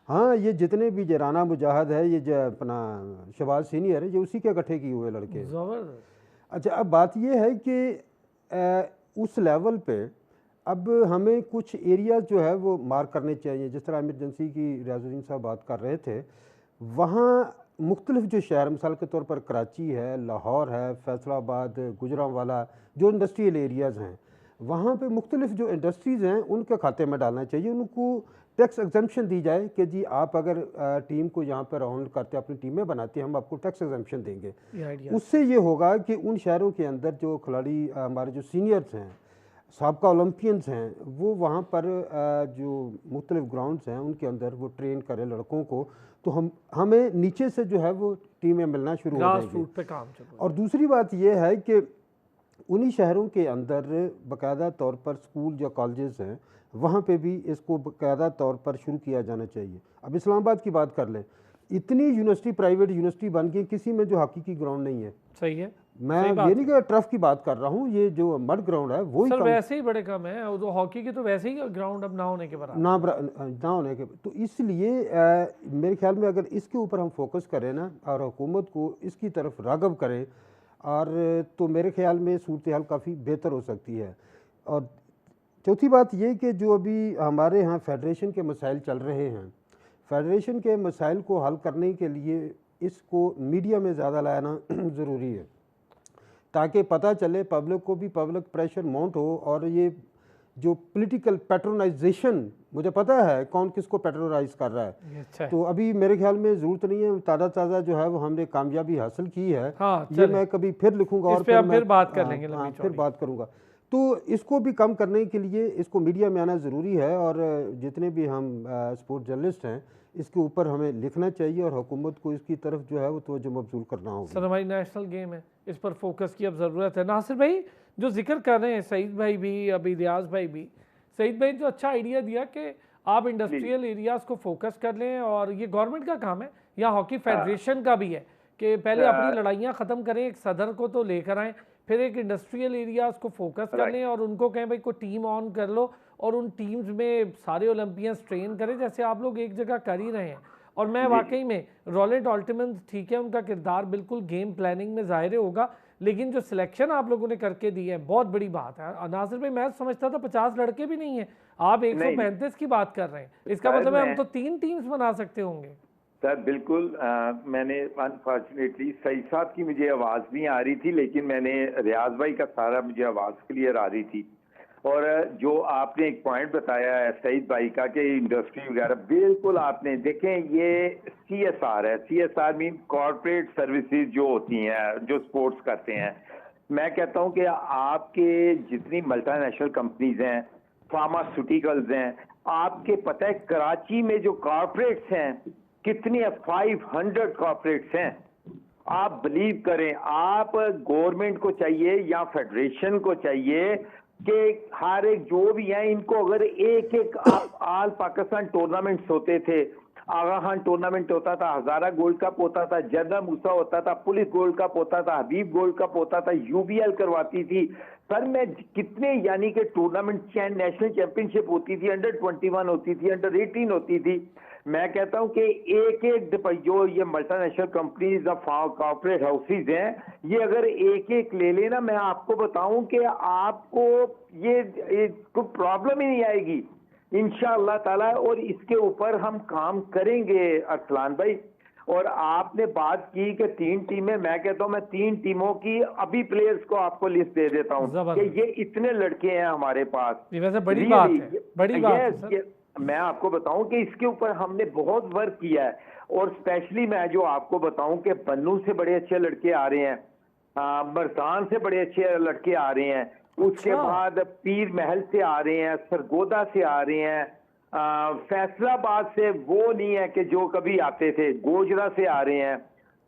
हाँ, ये जितने भी जराना मुजाहिद है, ये जो अपना शहबाज सीनियर है, ये उसी के इकट्ठे किए हुए लड़के। अच्छा, अब बात ये है कि उस लेवल पे अब हमें कुछ एरिया जो है वो मार्क करने चाहिए। जिस तरह इमरजेंसी की रियाजुद्दीन साहब बात कर रहे थे, वहाँ मुख्तलिफ जो शहर, मिसाल के तौर पर कराची है, लाहौर है, फैसलाबाद, गुजरांवाला, जो इंडस्ट्रियल एरियाज़ हैं, वहाँ पे मुख्तलिफ जो इंडस्ट्रीज़ हैं उनके खाते में डालना चाहिए। उनको टैक्स एग्जम्पशन दी जाए कि जी आप अगर टीम को यहाँ पर ऑन करते, अपनी टीमें बनाते हैं, हम आपको टैक्स एग्जम्पशन देंगे। उससे ये होगा कि उन शहरों के अंदर जो खिलाड़ी हमारे जो सीनियर्स हैं, साबका ओलंपियंस हैं, वो वहाँ पर जो मुख्तलिफ ग्राउंड्स हैं उनके अंदर वो ट्रेन करें लड़कों को, तो हमें नीचे से जो है वो टीमें मिलना शुरू हो जाएंगी। और दूसरी बात ये है कि उन्हीं शहरों के अंदर बाकायदा तौर पर स्कूल या कॉलेजेस हैं, वहाँ पे भी इसको बाकायदा तौर पर शुरू किया जाना चाहिए। अब इस्लामाबाद की बात कर लें, इतनी यूनिवर्सिटी, प्राइवेट यूनिवर्सिटी बन गई, किसी में जो हॉकी की ग्राउंड नहीं है। सही है, मैं ये नहीं कि टर्फ की बात कर रहा हूँ, ये जो मड ग्राउंड है वो ही वैसे ही बड़े कम है, तो हॉकी के तो वैसे ही ग्राउंड अब ना होने के बराबर ना होने के, तो इसलिए मेरे ख्याल में अगर इसके ऊपर हम फोकस करें ना, और हुकूमत को इसकी तरफ राग़ब करें, और तो मेरे ख्याल में सूरत हाल काफ़ी बेहतर हो सकती है। और चौथी बात ये कि जो अभी हमारे यहाँ फेडरेशन के मसाइल चल रहे हैं, फेडरेशन के मसाइल को हल करने के लिए इसको मीडिया में ज़्यादा लाना ज़रूरी है, ताकि पता चले पब्लिक को भी, पब्लिक प्रेशर माउंट हो। और ये जो पॉलिटिकल पैट्रोनाइजेशन, मुझे पता है कौन किसको पैट्रोनाइज कर रहा है, अच्छा। तो अभी मेरे ख्याल में ज़रूरत नहीं है, ताज़ा जो है वो हमने कामयाबी हासिल की है। हाँ, ये मैं कभी फिर लिखूंगा और फिर बात कर लेंगे, फिर बात करूंगा। तो इसको भी कम करने के लिए इसको मीडिया में आना ज़रूरी है, और जितने भी हम स्पोर्ट्स जर्नलिस्ट हैं इसके ऊपर हमें लिखना चाहिए और हुकूमत को इसकी तरफ जो है वो तवज्जो मबज़ूल करना होगा। सर हमारी नेशनल गेम है, इस पर फोकस की अब ज़रूरत है। नासिर भाई जो जिक्र कर रहे हैं, सईद भाई भी, अभी रियाज भाई भी, सईद भाई जो अच्छा आइडिया दिया कि आप इंडस्ट्रियल एरियाज़ को फोकस कर लें, और ये गवर्नमेंट का काम है या हॉकी फेडरेशन का भी है कि पहले अपनी लड़ाइयाँ ख़त्म करें, एक सदर को तो लेकर आएँ, फिर एक इंडस्ट्रियल एरियाज़ को फोकस कर लें और उनको कहें भाई कोई टीम ऑन कर लो और उन टीम्स में सारे ओलंपियंस ट्रेन करें जैसे आप लोग एक जगह कर ही रहे हैं। और मैं वाकई में रॉलेट ऑल्टिमन, ठीक है उनका किरदार बिल्कुल गेम प्लानिंग में ज़ाहिर होगा, लेकिन जो सिलेक्शन आप लोगों ने करके दी है बहुत बड़ी बात है। नासिर भाई मैं समझता था 50 लड़के भी नहीं है, आप 135 की बात कर रहे हैं, इसका मतलब है हम तो 3 टीम्स बना सकते होंगे। सर बिल्कुल, मैंने अनफॉर्चुनेटली सईद साहब की मुझे आवाज़ नहीं आ रही थी, लेकिन मैंने रियाज भाई का सारा मुझे आवाज़ क्लियर आ रही थी। और जो आपने एक पॉइंट बताया है सईद भाई का कि इंडस्ट्री वगैरह, बिल्कुल आपने देखें ये CSR है। CSR मीन कॉर्पोरेट सर्विसेज जो होती हैं, जो स्पोर्ट्स करते हैं। मैं कहता हूं कि आपके जितनी मल्टीनेशनल कंपनीज हैं, फार्मास्यूटिकल्स हैं, आपके पता है कराची में जो कॉर्पोरेट्स हैं कितनी है, 500 कॉर्पोरेट्स हैं। आप बिलीव करें, आप गवर्नमेंट को चाहिए या फेडरेशन को चाहिए कि हर एक जो भी है इनको अगर एक एक आल पाकिस्तान टूर्नामेंट्स होते थे, आगा खान टूर्नामेंट होता था, हजारा गोल्ड कप होता था, जर्दा मूसा होता था, पुलिस गोल्ड कप होता था, हबीब गोल्ड कप होता था, UBL करवाती थी सर मैं कितने, यानी कि टूर्नामेंट नेशनल चैंपियनशिप होती थी, अंडर-21 होती थी, अंडर-18 होती थी। मैं कहता हूं कि एक एक जो ये मल्टीनेशनल कंपनीज कॉर्पोरेट हाउसेज हैं, ये अगर एक एक ले लेना, मैं आपको बताऊं कि आपको ये कोई प्रॉब्लम ही नहीं आएगी इंशाअल्लाह ताला। और इसके ऊपर हम काम करेंगे अरसलान भाई। और आपने बात की कि 3 टीमें, मैं कहता हूं मैं 3 टीमों की अभी प्लेयर्स को आपको लिस्ट दे देता हूं कि ये इतने लड़के हैं हमारे पास। ये वैसे बड़ी बात है, बड़ी बात है सर। मैं आपको बताऊं कि इसके ऊपर हमने बहुत वर्क किया है। और स्पेशली मैं जो आपको बताऊं कि बन्नू से बड़े अच्छे लड़के आ रहे हैं, मरजान से बड़े अच्छे लड़के आ रहे हैं, उसके बाद पीर महल से आ रहे हैं, सरगोदा से आ रहे हैं, फैसलाबाद से वो नहीं है कि जो कभी आते थे, गोजरा से आ रहे हैं,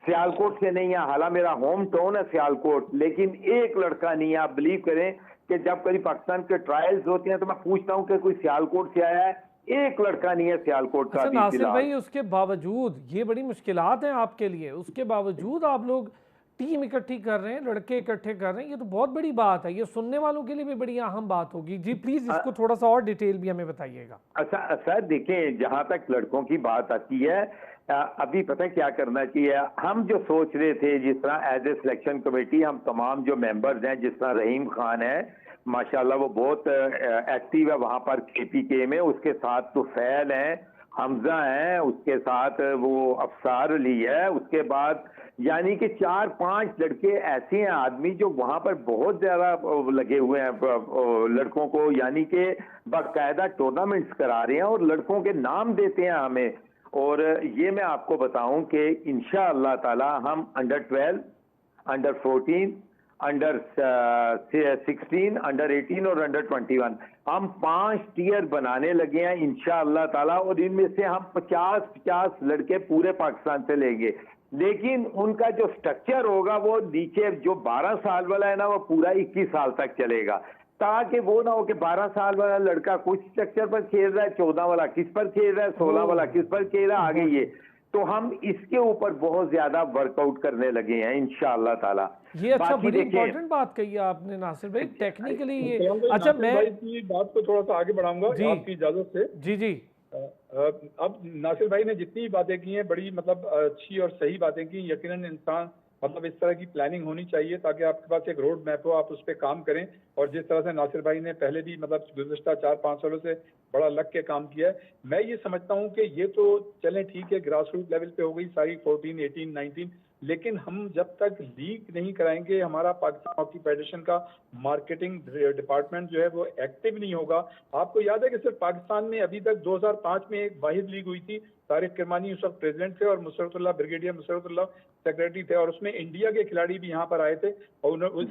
सियालकोट से नहीं है, हालांकि मेरा होम टाउन है सियालकोट, लेकिन एक लड़का नहीं है। आप बिलीव करें कि जब कभी पाकिस्तान के ट्रायल्स होते हैं तो मैं पूछता हूं कि कोई सियालकोट से आया है, एक लड़का नहीं है सियालकोट का। नासिर भाई उसके बावजूद ये बड़ी मुश्किलात हैं आपके लिए, उसके बावजूद आप लोग टीम इकट्ठी कर रहे हैं, लड़के इकट्ठे कर रहे हैं, ये तो बहुत बड़ी बात है, ये सुनने वालों के लिए भी बड़ी अहम बात होगी। जी प्लीज इसको थोड़ा सा और डिटेल भी हमें बताइएगा। अच्छा सर देखें, जहां तक लड़कों की बात आती है, अभी पता है क्या करना चाहिए। हम जो सोच रहे थे, जिस तरह एज ए सिलेक्शन कमेटी हम तमाम जो मेंबर्स हैं, जिस तरह रहीम खान है माशाल्लाह वो बहुत एक्टिव है वहां पर KPK में, उसके साथ तो फैल है, हमजा है, उसके साथ वो अफसार अली है, उसके बाद यानी कि 4-5 लड़के ऐसे हैं आदमी जो वहां पर बहुत ज्यादा लगे हुए हैं लड़कों को, यानी कि बाकायदा टूर्नामेंट्स करा रहे हैं और लड़कों के नाम देते हैं हमें। और ये मैं आपको बताऊं कि इंशाअल्लाह ताला हम अंडर-12, अंडर-14, अंडर-16, अंडर-18 और अंडर-21 हम 5 टियर बनाने लगे हैं इंशाअल्लाह ताला। और इनमें से हम 50-50 लड़के पूरे पाकिस्तान से लेंगे, लेकिन उनका जो स्ट्रक्चर होगा वो नीचे जो 12 साल वाला है ना, वो पूरा 21 साल तक चलेगा, ताकि वो ना हो कि 12 साल वाला लड़का कुछ स्ट्रक्चर पर खेल रहा है, 14 वाला किस पर खेल रहा है, 16 वाला किस पर खेल रहा है, आगे ये। तो हम इसके ऊपर बहुत ज्यादा वर्कआउट करने लगे हैं इंशाअल्लाह ताला। ये अच्छा बड़ी इंपॉर्टेंट बात कही है आपने नासिर भाई, टेक्निकली ये अच्छा मैं की बात को थोड़ा सा आगे बढ़ाऊंगा आपकी इजाजत से। जी जी। अब नासिर भाई ने जितनी बातें की हैं बड़ी मतलब अच्छी और सही बातें की। यकीनन इंसान मतलब इस तरह की प्लानिंग होनी चाहिए ताकि आपके पास एक रोड मैप हो, आप उस पर काम करें। और जिस तरह से नासिर भाई ने पहले भी मतलब गुज़श्ता 4-5 सालों से बड़ा लग के काम किया है, मैं ये समझता हूँ कि ये तो चलें ठीक है, ग्रास रूट लेवल पे हो गई सारी 14, 18, 19, लेकिन हम जब तक लीक नहीं कराएंगे, हमारा पाकिस्तान हॉकी फेडरेशन का मार्केटिंग डिपार्टमेंट जो है वो एक्टिव नहीं होगा। आपको याद है कि सिर्फ पाकिस्तान में अभी तक 2005 में एक वाहिद लीग हुई थी, तारिक किरमानी उस वक्त प्रेसिडेंट थे और मुसरतुल्लाह ब्रिगेडियर मुसरतुल्लाह सेक्रेटरी थे, और उसमें इंडिया के खिलाड़ी भी यहाँ पर आए थे और उस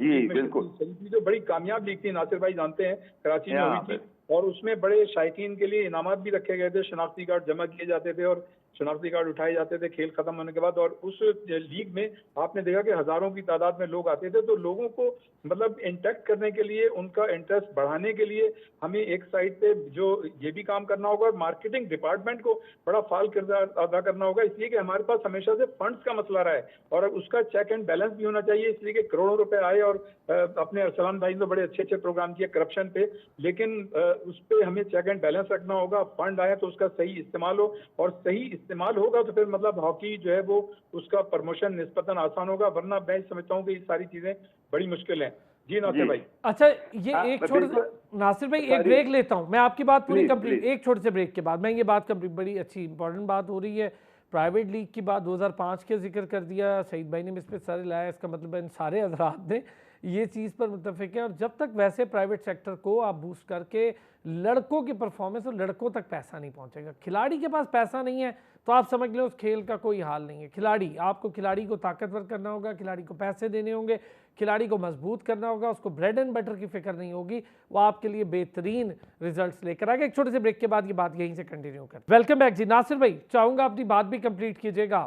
जो बड़ी कामयाब लीग थी, नासिर भाई जानते हैं, कराची में हुई थी। और उसमें बड़े शायकीन के लिए इनामात भी रखे गए थे, शनाख्ती कार्ड जमा किए जाते थे और शनाख्ती कार्ड उठाए जाते थे खेल खत्म होने के बाद, और उस लीग में आपने देखा कि हजारों की तादाद में लोग आते थे। तो लोगों को मतलब इंटैक्ट करने के लिए, उनका इंटरेस्ट बढ़ाने के लिए हमें एक साइड पे जो ये भी काम करना होगा, और मार्केटिंग डिपार्टमेंट को बड़ा फाल किरदार अदा करना होगा, इसलिए कि हमारे पास हमेशा से फंड्स का मसला रहा है और उसका चेक एंड बैलेंस भी होना चाहिए। इसलिए कि करोड़ों रुपए आए और अपने अरसलान भाई ने बड़े अच्छे अच्छे प्रोग्राम किए करप्शन पे, लेकिन उस पर हमें चेक एंड बैलेंस रखना होगा। फंड आया तो उसका सही इस्तेमाल हो, और सही इस्तेमाल होगा तो फिर मतलब हॉकी जो है वो उसका प्रमोशन निस्बतन आसान होगा, वरना मैं समझता हूँ कि ये सारी चीजें बड़ी मुश्किल हैं। जी नासिर भाई। अच्छा, ये एक छोटे नासिर भाई एक ब्रेक लेता हूँ, मैं आपकी बात पूरी कंप्लीट, एक छोटे से ब्रेक के बाद मैं ये बात कंप्लीट, बड़ी अच्छी इंपॉर्टेंट बात हो रही है। प्राइवेट लीग की बात 2005 के जिक्र कर दिया, सईद भाई ने इस पर सारे लाया, इसका मतलब इन सारे हजरात ने ये चीज़ पर मुतफिक है। और जब तक वैसे प्राइवेट सेक्टर को आप बूस्ट करके लड़कों की परफॉर्मेंस और लड़कों तक पैसा नहीं पहुंचेगा, खिलाड़ी के पास पैसा नहीं है तो आप समझ लो उस खेल का कोई हाल नहीं है। खिलाड़ी को ताकतवर करना होगा, खिलाड़ी को पैसे देने होंगे, खिलाड़ी को मजबूत करना होगा, उसको ब्रेड एंड बटर की फिक्र नहीं होगी, वो आपके लिए बेहतरीन रिजल्ट्स लेकर आएगा। एक छोटे से ब्रेक के बाद ये बात यहीं से कंटिन्यू कर। वेलकम बैक जी। नासिर भाई, चाहूंगा अपनी बात भी कंप्लीट कीजिएगा।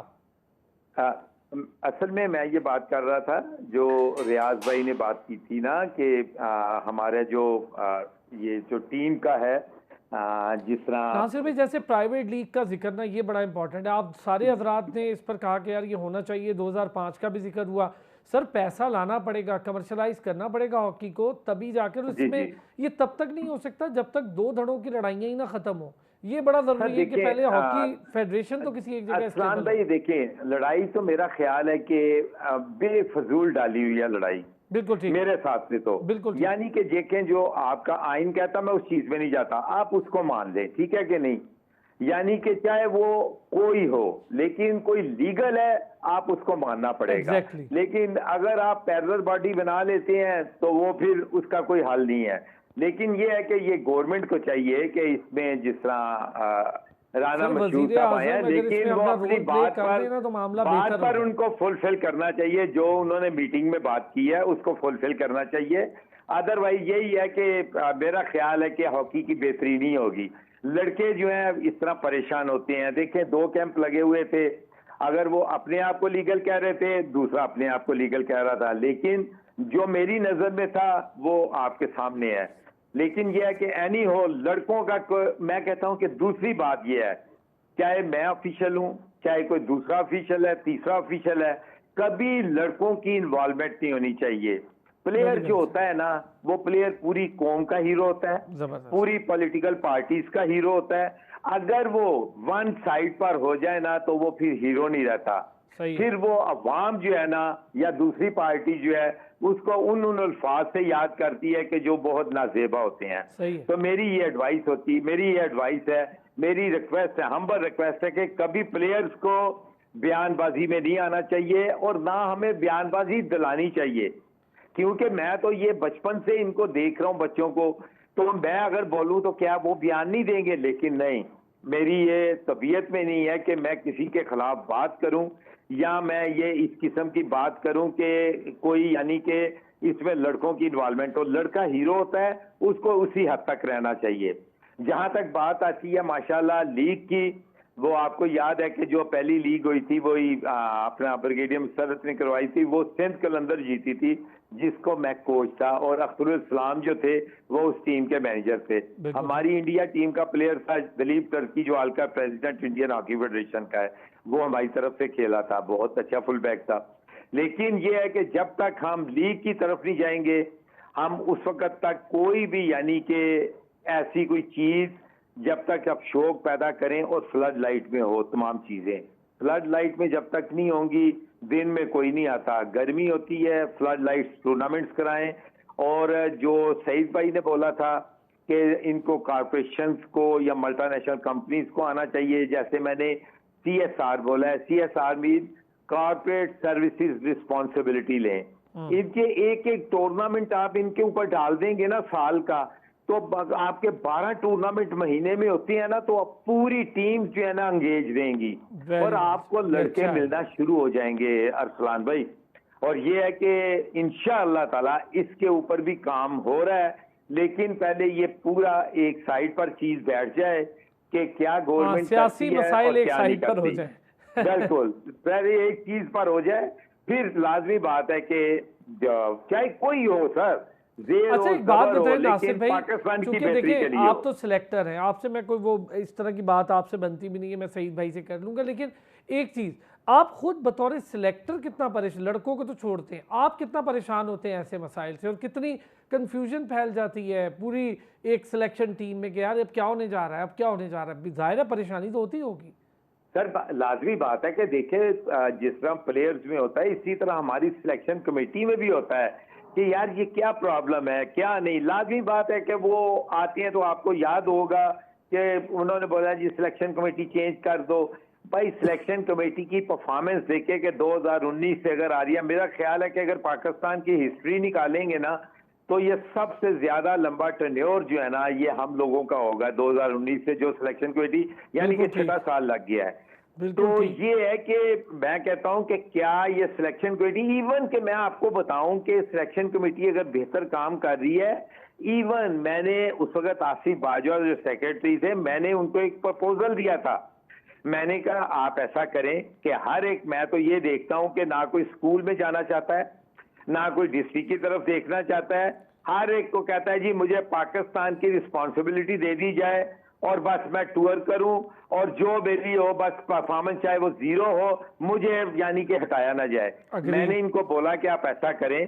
असल में मैं ये बात कर रहा था जो रियाज भाई ने बात की थी ना कि हमारे जो ये जो टीम का है, जिस तरह नासिर भाई जैसे प्राइवेट लीग का जिक्र ना, ये बड़ा इंपॉर्टेंट है। आप सारे हजरात ने इस पर कहा कि यार ये होना चाहिए, 2005 का भी जिक्र हुआ। सर पैसा लाना पड़ेगा, कमर्शलाइज करना पड़ेगा हॉकी को, तभी जाकर उसमें ये तब तक नहीं हो सकता जब तक दो धड़ों की लड़ाइयाँ ही ना खत्म हो। ये बड़ा जरूरी है कि पहले हॉकी फेडरेशन तो किसी एक जगह अरसलान भाई देखें, लड़ाई तो मेरा ख्याल है कि बेफजूल डाली हुई है लड़ाई, बिल्कुल ठीक मेरे साथ से तो बिल्कुल, यानी कि देखें जो आपका आइन कहता, मैं उस चीज में नहीं जाता, आप उसको मान लें, ठीक है कि नहीं। यानी कि चाहे वो कोई हो, लेकिन कोई लीगल है आप उसको मानना पड़ेगा। लेकिन अगर आप पैरेलल बॉडी बना लेते हैं तो वो फिर उसका कोई हल नहीं है। लेकिन ये है कि ये गवर्नमेंट को चाहिए कि इसमें जिस तरह राना मशहूर साहब आए हैं, लेकिन वो अपनी बात पर उनको फुलफिल करना चाहिए, जो उन्होंने मीटिंग में बात की है उसको फुलफिल करना चाहिए। अदरवाइज यही है कि मेरा ख्याल है कि हॉकी की बेहतरी नहीं होगी। लड़के जो हैं इस तरह परेशान होते हैं। देखें 2 कैंप लगे हुए थे, अगर वो अपने आप को लीगल कह रहे थे, दूसरा अपने आप को लीगल कह रहा था, लेकिन जो मेरी नजर में था वो आपके सामने है। लेकिन यह है कि एनी हो, लड़कों का मैं कहता हूं कि दूसरी बात यह है, चाहे मैं ऑफिशियल हूं, चाहे कोई दूसरा ऑफिशियल है, तीसरा ऑफिशियल है, कभी लड़कों की इन्वॉल्वमेंट नहीं होनी चाहिए। प्लेयर जो होता है ना, वो प्लेयर पूरी कौम का हीरो होता है, पूरी पॉलिटिकल पार्टीज का हीरो होता है। अगर वो वन साइड पर हो जाए ना तो वो फिर हीरो नहीं रहता, फिर वो अवाम जो है ना या दूसरी पार्टी जो है उसको उन अल्फाज से याद करती है कि जो बहुत नाजेबा होते हैं। तो मेरी ये एडवाइस है, मेरी रिक्वेस्ट है, हम्बल रिक्वेस्ट है कि कभी प्लेयर्स को बयानबाजी में नहीं आना चाहिए और ना हमें बयानबाजी दिलानी चाहिए, क्योंकि मैं तो ये बचपन से इनको देख रहा हूं बच्चों को, तो मैं अगर बोलूं तो क्या वो बयान नहीं देंगे? लेकिन नहीं, मेरी ये तबीयत में नहीं है कि मैं किसी के खिलाफ बात करूं या मैं ये इस किस्म की बात करूं कि कोई यानी कि इसमें लड़कों की इन्वॉल्वमेंट हो। लड़का हीरो होता है, उसको उसी हद तक रहना चाहिए। जहां तक बात आती है माशाल्लाह लीग की, वो आपको याद है कि जो पहली लीग हुई थी वही अपना ब्रिगेडियर मुशर्रफ ने करवाई थी, वो सिंध कलंदर जीती थी जिसको मैं कोच था, और अख्तरुल इस्लाम जो थे वो उस टीम के मैनेजर थे। हमारी इंडिया टीम का प्लेयर था दिलीप टर्की, जो हाल का प्रेसिडेंट इंडियन हॉकी फेडरेशन का है, वो हमारी तरफ से खेला था, बहुत अच्छा फुल बैक था। लेकिन ये है कि जब तक हम लीग की तरफ नहीं जाएंगे, हम उस वक्त तक कोई भी यानी कि ऐसी कोई चीज जब तक आप शौक पैदा करें और फ्लड लाइट में हो, तमाम चीजें फ्लड लाइट में जब तक नहीं होंगी, दिन में कोई नहीं आता, गर्मी होती है, फ्लड लाइट टूर्नामेंट्स कराएं। और जो सईद भाई ने बोला था कि इनको कॉर्पोरेशंस को या मल्टीनेशनल कंपनीज को आना चाहिए, जैसे मैंने CSR बोला है, CSR mean corporate services responsibility लें। इनके एक एक टूर्नामेंट आप इनके ऊपर डाल देंगे ना साल का, तो आपके 12 टूर्नामेंट महीने में होती है ना, तो पूरी टीम जो है ना अंगेज रहेंगी और आपको लड़के मिलना शुरू हो जाएंगे अरसलान भाई। और ये है कि इंशाअल्लाह ताला इसके ऊपर भी काम हो रहा है, लेकिन पहले ये पूरा एक साइड पर चीज बैठ जाए कि क्या गवर्नमेंट सियासी करती है मसाइल और एक क्या नहीं साइड पर हो करती। जाए। बिल्कुल, पहले एक चीज पर हो जाए, फिर लाजमी बात है कि चाहे कोई हो सर, जेर अच्छा हो एक बात जबर हो, बताएं नासिर लेकिन भाई, पाकिस्तान की चूंकि बेहतरी के देखिए लिए आप हो। तो सिलेक्टर हैं, आपसे मैं कोई वो इस तरह की बात आपसे बनती भी नहीं है, मैं सईद भाई से कर लूंगा, लेकिन एक चीज, आप खुद बतौर सिलेक्टर कितना परेशान, लड़कों को तो छोड़ते हैं, आप कितना परेशान होते हैं ऐसे मसाइल से, और कितनी कंफ्यूजन फैल जाती है पूरी एक सिलेक्शन टीम में कि यार अब क्या होने जा रहा है, अब क्या होने जा रहा है, जाहिर है परेशानी तो होती होगी। सर लाजमी बात है कि देखिए जिस तरह प्लेयर्स में होता है इसी तरह हमारी सिलेक्शन कमेटी में भी होता है कि यार ये क्या प्रॉब्लम है क्या नहीं। लाजमी बात है कि वो आते हैं तो आपको याद होगा कि उन्होंने बोला जी सिलेक्शन कमेटी चेंज कर दो। भाई सिलेक्शन कमेटी की परफॉर्मेंस देखे कि 2019 से अगर आ रही है, मेरा ख्याल है कि अगर पाकिस्तान की हिस्ट्री निकालेंगे ना तो ये सबसे ज्यादा लंबा टर्न्योर जो है ना ये हम लोगों का होगा 2019 से जो सिलेक्शन कमेटी, यानी कि 6 साल लग गया है। तो ये है कि मैं कहता हूं कि क्या ये सिलेक्शन कमेटी, इवन कि मैं आपको बताऊं कि सिलेक्शन कमेटी अगर बेहतर काम कर रही है, इवन मैंने उस वक्त आसिफ बाजवा जो सेक्रेटरी थे, मैंने उनको एक प्रपोजल दिया था। मैंने कहा आप ऐसा करें कि हर एक, मैं तो ये देखता हूं कि ना कोई स्कूल में जाना चाहता है ना कोई डिस्ट्रिक्ट की तरफ देखना चाहता है, हर एक को कहता है जी मुझे पाकिस्तान की रिस्पॉन्सिबिलिटी दे दी जाए और बस मैं टूर करूं और जो मेरी हो बस परफॉर्मेंस चाहे वो जीरो हो मुझे यानी कि हटाया ना जाए। मैंने इनको बोला कि आप ऐसा करें,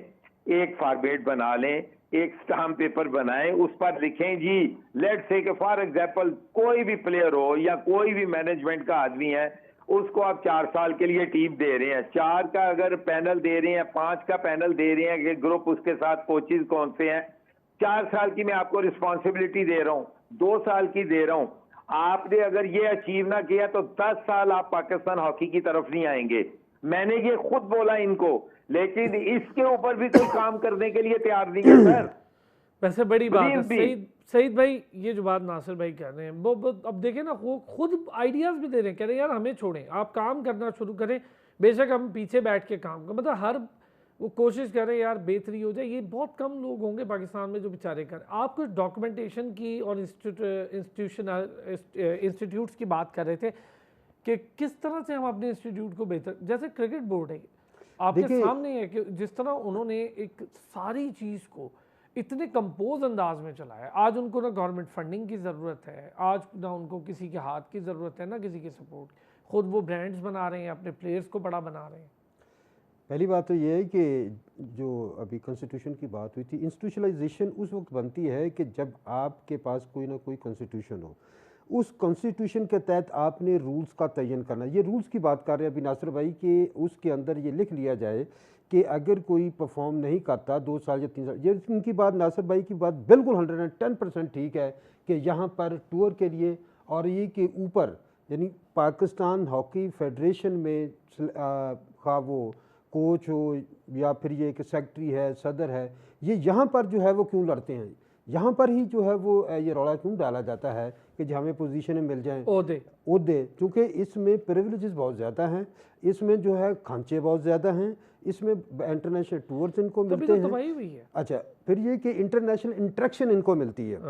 एक फॉर्मेट बना लें, एक स्टाम्प पेपर बनाएं, उस पर लिखें जी लेट्स से कि फॉर एग्जांपल कोई भी प्लेयर हो या कोई भी मैनेजमेंट का आदमी है उसको आप 4 साल के लिए टीम दे रहे हैं, 4 का अगर पैनल दे रहे हैं, 5 का पैनल दे रहे हैं कि ग्रुप उसके साथ कोचेज कौन से हैं, 4 साल की मैं आपको रिस्पॉन्सिबिलिटी दे रहा हूं, 2 साल की दे रहा हूं, आपने अगर ये अचीव ना किया तो 10 साल आप पाकिस्तान हॉकी की तरफ नहीं आएंगे। मैंने ये खुद बोला इनको, लेकिन इसके ऊपर भी कोई काम करने के लिए तैयार नहीं है सर। वैसे बड़ी बात है सईद भाई, ये जो बात नासिर भाई कह रहे हैं वो अब देखें ना, वो खुद आइडियाज़ भी दे रहे हैं, कह रहे हैं यार हमें छोड़ें, आप काम करना शुरू करें, बेशक हम पीछे बैठ के काम करें, मतलब हर वो कोशिश कर रहे हैं यार बेहतरी हो जाए। ये बहुत कम लोग होंगे पाकिस्तान में जो बेचारे कर। आप कुछ डॉक्यूमेंटेशन की और इंस्टीट्यूट्स की बात कर रहे थे कि किस तरह से हम अपने इंस्टीट्यूट को बेहतर, जैसे क्रिकेट बोर्ड है आपके सामने है कि जिस तरह उन्होंने एक सारी चीज़ को इतने कंपोज अंदाज में चलाया, आज उनको ना गवर्नमेंट फंडिंग की ज़रूरत है, आज ना उनको किसी के हाथ की ज़रूरत है ना किसी की सपोर्ट, खुद वो ब्रांड्स बना रहे हैं, अपने प्लेयर्स को बड़ा बना रहे हैं। पहली बात तो ये है कि जो अभी कॉन्स्टिट्यूशन की बात हुई थी, इंस्टीट्यूशलाइजेशन उस वक्त बनती है कि जब आपके पास कोई ना कोई कॉन्स्टिट्यूशन हो, उस कॉन्स्टिट्यूशन के तहत आपने रूल्स का तयन करना। ये रूल्स की बात कर रहे हैं अभी नासिर भाई कि उसके अंदर ये लिख लिया जाए कि अगर कोई परफॉर्म नहीं करता 2 साल या 3 साल, ये उनकी बात नासिर भाई की बात बिल्कुल 110% ठीक है कि यहाँ पर टूर के लिए और ये के ऊपर यानी पाकिस्तान हॉकी फेडरेशन में खा वो कोच हो या फिर ये कि सेक्रेटरी है, सदर है, ये यहाँ पर जो है वो क्यों लड़ते हैं, यहाँ पर ही जो है वो ये रौला क्यों डाला जाता है कि हमें पोजीशनें मिल जाएं, ओहदे, क्योंकि इसमें प्रिविलेजेस बहुत ज़्यादा हैं, इसमें जो है खांचे बहुत ज़्यादा हैं, इसमें इंटरनेशनल टूर्स इनको मिलते हैं। है। अच्छा, फिर ये कि इंटरनेशनल इंटरेक्शन इनको मिलती है।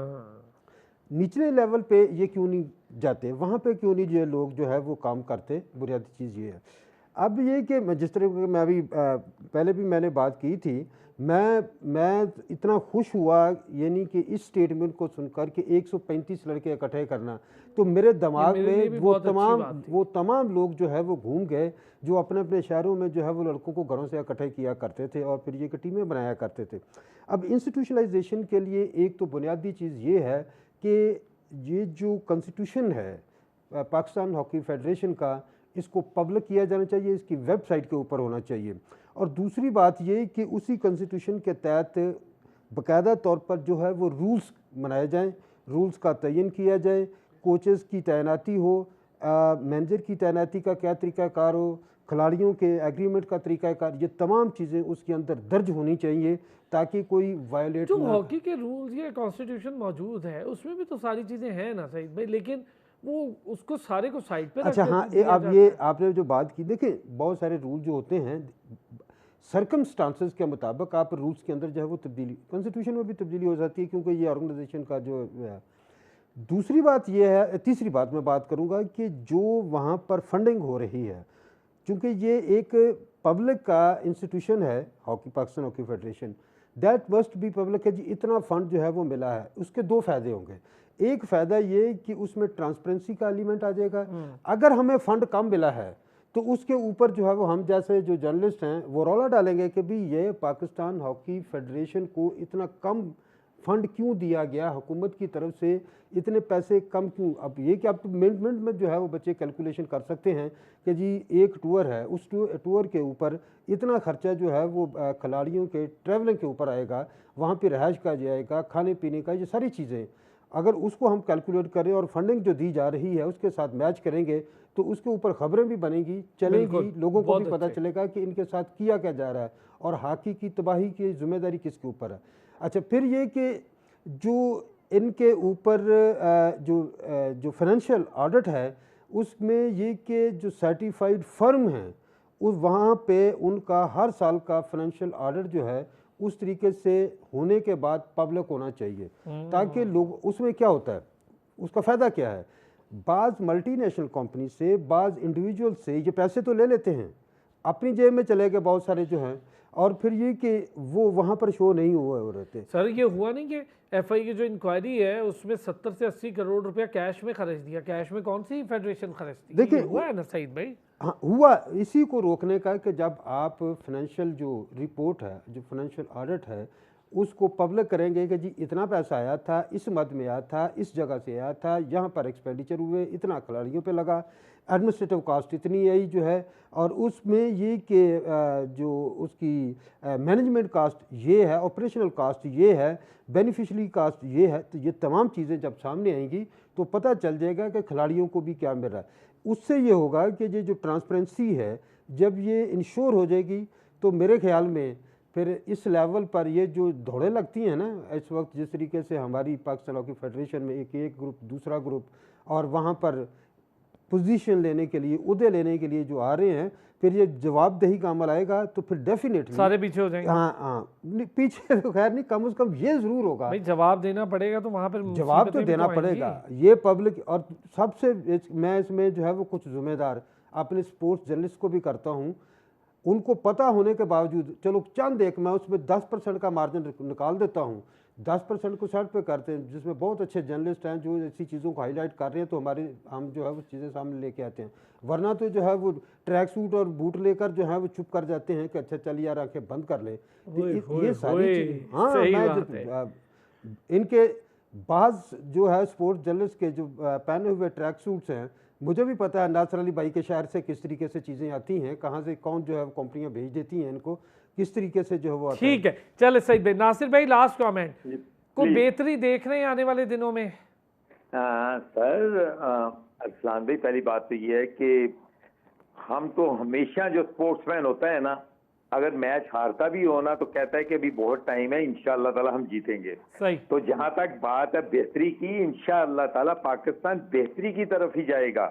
निचले लेवल पे ये क्यों नहीं जाते, वहाँ पे क्यों नहीं जो लोग जो है वो काम करते, बुनियादी चीज़ ये है। अब ये कि मैं जिस तरह मैं अभी पहले भी मैंने बात की थी, मैं इतना खुश हुआ यानी कि इस स्टेटमेंट को सुनकर कि 135 लड़के इकट्ठे करना, तो मेरे दिमाग में वो तमाम लोग जो है वो घूम गए जो अपने अपने शहरों में जो है वो लड़कों को घरों से इकट्ठे किया करते थे और फिर ये टीमें बनाया करते थे। अब इंस्टीट्यूशनलाइजेशन के लिए एक तो बुनियादी चीज़ ये है कि ये जो कॉन्स्टिट्यूशन है पाकिस्तान हॉकी फेडरेशन का, इसको पब्लिक किया जाना चाहिए, इसकी वेबसाइट के ऊपर होना चाहिए। और दूसरी बात ये कि उसी कॉन्स्टिट्यूशन के तहत बाकायदा तौर पर जो है वो रूल्स बनाए जाएं, रूल्स का तयन किया जाए, कोचेस की तैनाती हो, मैनेजर की तैनाती का क्या तरीक़ाकार हो, खिलाड़ियों के एग्रीमेंट का तरीक़ाकार, ये तमाम चीज़ें उसके अंदर दर्ज होनी चाहिए ताकि कोई वायलेट जो हॉकी के रूल्स या कॉन्स्टिट्यूशन मौजूद है उसमें भी तो सारी चीज़ें हैं ना सईद भाई, लेकिन वो उसको सारे को साइड पे। अच्छा हाँ, अब ये आपने जो बात की, देखिए बहुत सारे रूल जो होते हैं सर्कमस्टांसेस के मुताबिक आप रूल्स के अंदर जो है वो तब्दीली, कॉन्स्टिट्यूशन में भी तब्दीली हो जाती है क्योंकि ये ऑर्गेनाइजेशन का जो है। दूसरी बात ये है, तीसरी बात मैं बात करूंगा कि जो वहाँ पर फंडिंग हो रही है, क्योंकि ये एक पब्लिक का इंस्टीट्यूशन है hockey, Pakistan hockey federation, that must be public है जी। इतना फंड जो है वो मिला है, उसके दो फायदे होंगे। एक फ़ायदा ये कि उसमें ट्रांसपेरेंसी का एलिमेंट आ जाएगा। अगर हमें फ़ंड कम मिला है तो उसके ऊपर जो है वो हम जैसे जो जर्नलिस्ट हैं वो रौला डालेंगे कि भी ये पाकिस्तान हॉकी फेडरेशन को इतना कम फंड क्यों दिया गया, हुकूमत की तरफ से इतने पैसे कम क्यों। अब ये कि आप मिनट मिनट में जो है वो बच्चे कैलकुलेशन कर सकते हैं कि जी एक टूर है, उस टूर के ऊपर इतना खर्चा जो है वो खिलाड़ियों के ट्रैवलिंग के ऊपर आएगा, वहाँ पे रहायश का जाएगा, खाने पीने का, ये सारी चीज़ें अगर उसको हम कैलकुलेट करें और फंडिंग जो दी जा रही है उसके साथ मैच करेंगे तो उसके ऊपर खबरें भी बनेंगी, चलेंगी, लोगों को भी पता चलेगा कि इनके साथ किया क्या जा रहा है और हॉकी की तबाही की जिम्मेदारी किसके ऊपर है। अच्छा, फिर ये कि जो इनके ऊपर जो फाइनेंशियल ऑडिट है उसमें ये कि जो सर्टिफाइड फर्म हैं उस वहाँ पे उनका हर साल का फाइनेंशियल ऑडिट जो है उस तरीके से होने के बाद पब्लिक होना चाहिए, ताकि लोग, उसमें क्या होता है, उसका फ़ायदा क्या है, बाज़ मल्टीनेशनल कंपनी से, बाज़ इंडिविजुअल से ये पैसे तो ले लेते हैं, अपनी जेब में चले गए बहुत सारे जो हैं, और फिर ये कि वो वहाँ पर शो नहीं हुए हो रहते। सर ये हुआ नहीं कि एफआई की जो इंक्वायरी है उसमें 70 से 80 करोड़ रुपया कैश में खर्च दिया। कैश में कौन सी फेडरेशन खर्चती? देखिए हुआ है ना सईद भाई? हाँ हुआ। इसी को रोकने का कि जब आप फाइनेंशियल जो रिपोर्ट है, जो फाइनेंशियल ऑडिट है, उसको पब्लिक करेंगे कि जी इतना पैसा आया था, इस मद में आया था, इस जगह से आया था, यहाँ पर एक्सपेंडिचर हुए, इतना खिलाड़ियों पे लगा, एडमिनिस्ट्रेटिव कॉस्ट इतनी आई जो है, और उसमें ये कि जो उसकी मैनेजमेंट कॉस्ट ये है, ऑपरेशनल कॉस्ट ये है, बेनिफिशरी कॉस्ट ये है, तो ये तमाम चीज़ें जब सामने आएंगी तो पता चल जाएगा कि खिलाड़ियों को भी क्या मिल रहा है। उससे ये होगा कि ये जो ट्रांसपेरेंसी है जब ये इंश्योर हो जाएगी तो मेरे ख्याल में फिर इस लेवल पर ये जो दौड़ें लगती हैं ना इस वक्त, जिस तरीके से हमारी पाकिस्तान हॉकी फेडरेशन में एक ग्रुप दूसरा ग्रुप, और वहाँ पर पोजीशन लेने के लिए, उहदे लेने के लिए जो आ रहे हैं, फिर ये जवाबदेही का अमल आएगा तो फिर डेफिनेटली सारे पीछे हो जाएंगे। हाँ, पीछे तो खैर नहीं, कम से कम ये ज़रूर होगा भाई, जवाब देना पड़ेगा तो वहाँ पर जवाब तो देना पड़ेगा ये पब्लिक। और सबसे मैं इसमें जो है वो कुछ जिम्मेदार अपने स्पोर्ट्स जर्नलिस्ट को भी करता हूँ, उनको पता होने के बावजूद चलो चंद एक मैं उसमें 10% का मार्जिन निकाल देता हूँ, 10% को साइड पे करते हैं, जिसमें बहुत अच्छे जर्नलिस्ट हैं जो ऐसी चीज़ों को हाईलाइट कर रहे हैं, तो हम जो है वो चीज़ें सामने लेके आते हैं। वरना तो जो है वो ट्रैक सूट और बूट लेकर जो है वो चुप कर जाते हैं कि अच्छा चल यार आंखें बंद कर ले। ये सारी चीज़ें, हाँ, इनके बाज़ जो है स्पोर्ट्स जर्नलिस्ट के जो पहने हुए ट्रैक सूट्स हैं, मुझे भी पता है नासिर अली भाई के शहर से किस तरीके से चीज़ें आती हैं, कहाँ से कौन जो है कंपनियां भेज देती हैं इनको, किस तरीके से जो है वो। ठीक है, चले सईद भाई। नासिर भाई लास्ट कमेंट, को बेहतरी देख रहे हैं आने वाले दिनों में? सर अरसलान भाई, पहली बात तो ये है कि हम तो हमेशा, जो स्पोर्ट्समैन होता है ना, अगर मैच हारता भी हो ना तो कहता है कि अभी बहुत टाइम है, इंशाअल्लाह ताला हम जीतेंगे। सही। तो जहां तक बात है बेहतरी की, इंशाअल्लाह ताला पाकिस्तान बेहतरी की तरफ ही जाएगा।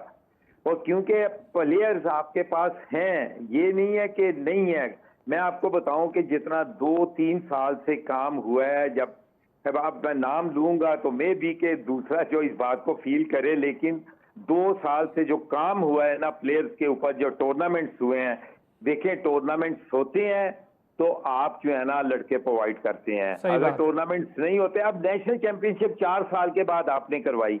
और क्योंकि प्लेयर्स आपके पास हैं, ये नहीं है कि नहीं है। मैं आपको बताऊं कि जितना 2-3 साल से काम हुआ है, जब आप मैं नाम लूंगा तो मे बी के दूसरा जो इस बात को फील करे, लेकिन 2 साल से जो काम हुआ है ना प्लेयर्स के ऊपर, जो टूर्नामेंट्स हुए हैं, देखें टूर्नामेंट्स होते हैं तो आप जो है ना लड़के प्रोवाइड करते हैं, अगर टूर्नामेंट्स नहीं होते, अब नेशनल चैंपियनशिप 4 साल के बाद आपने करवाई,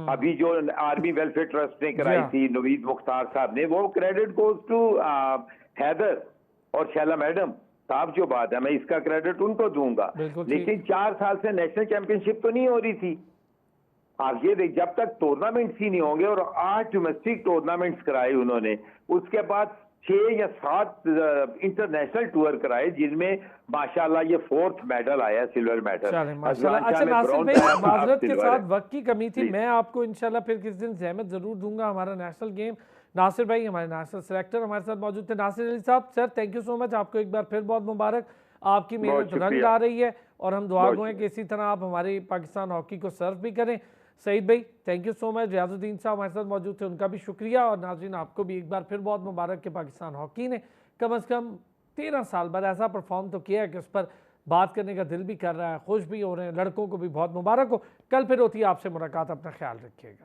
अभी जो आर्मी वेलफेयर ट्रस्ट ने कराई थी नवीद मुख्तार साहब ने, वो क्रेडिट गोज टू हैदर और शैला मैडम साहब। जो बात है मैं इसका क्रेडिट उनको दूंगा, लेकिन 4 साल से नेशनल चैंपियनशिप तो नहीं हो रही थी। आप ये देख, जब तक टूर्नामेंट्स ही नहीं होंगे, और 8 डोमेस्टिक टूर्नामेंट्स कराए उन्होंने, उसके बाद 6 या 7 इंटरनेशनल टूर कराए, जिनमें माशाल्लाह ये 4th मेडल आया, सिल्वर मेडल। माशाल्लाह। अच्छा नासिर भाई, माजरत के साथ वक्त की कमी थी, मैं आपको इंशाल्लाह फिर किस दिन जहमत जरूर दूंगा हमारा नेशनल गेम। नासिर भाई हमारे नेशनल सेलेक्टर हमारे साथ मौजूद थे। नासिर अली साहब, sir thank you so much, आपको एक बार फिर बहुत मुबारक, आपकी मेहनत रंग ला रही है और हम दुआ गो हैं कि इसी तरह आप हमारी पाकिस्तान हॉकी को सर्व भी करें। सईद भाई thank you so much, Riyazuddin साहब हमारे साथ मौजूद थे, उनका भी शुक्रिया, और नाज़रीन आपको भी एक बार फिर बहुत मुबारक कि पाकिस्तान हॉकी ने कम से कम 13 साल बाद ऐसा परफॉर्म तो किया है कि उस पर बात करने का दिल भी कर रहा है, खुश भी हो रहे हैं, लड़कों को भी बहुत मुबारक हो। कल फिर होती है आपसे मुलाकात, अपना ख्याल रखिएगा।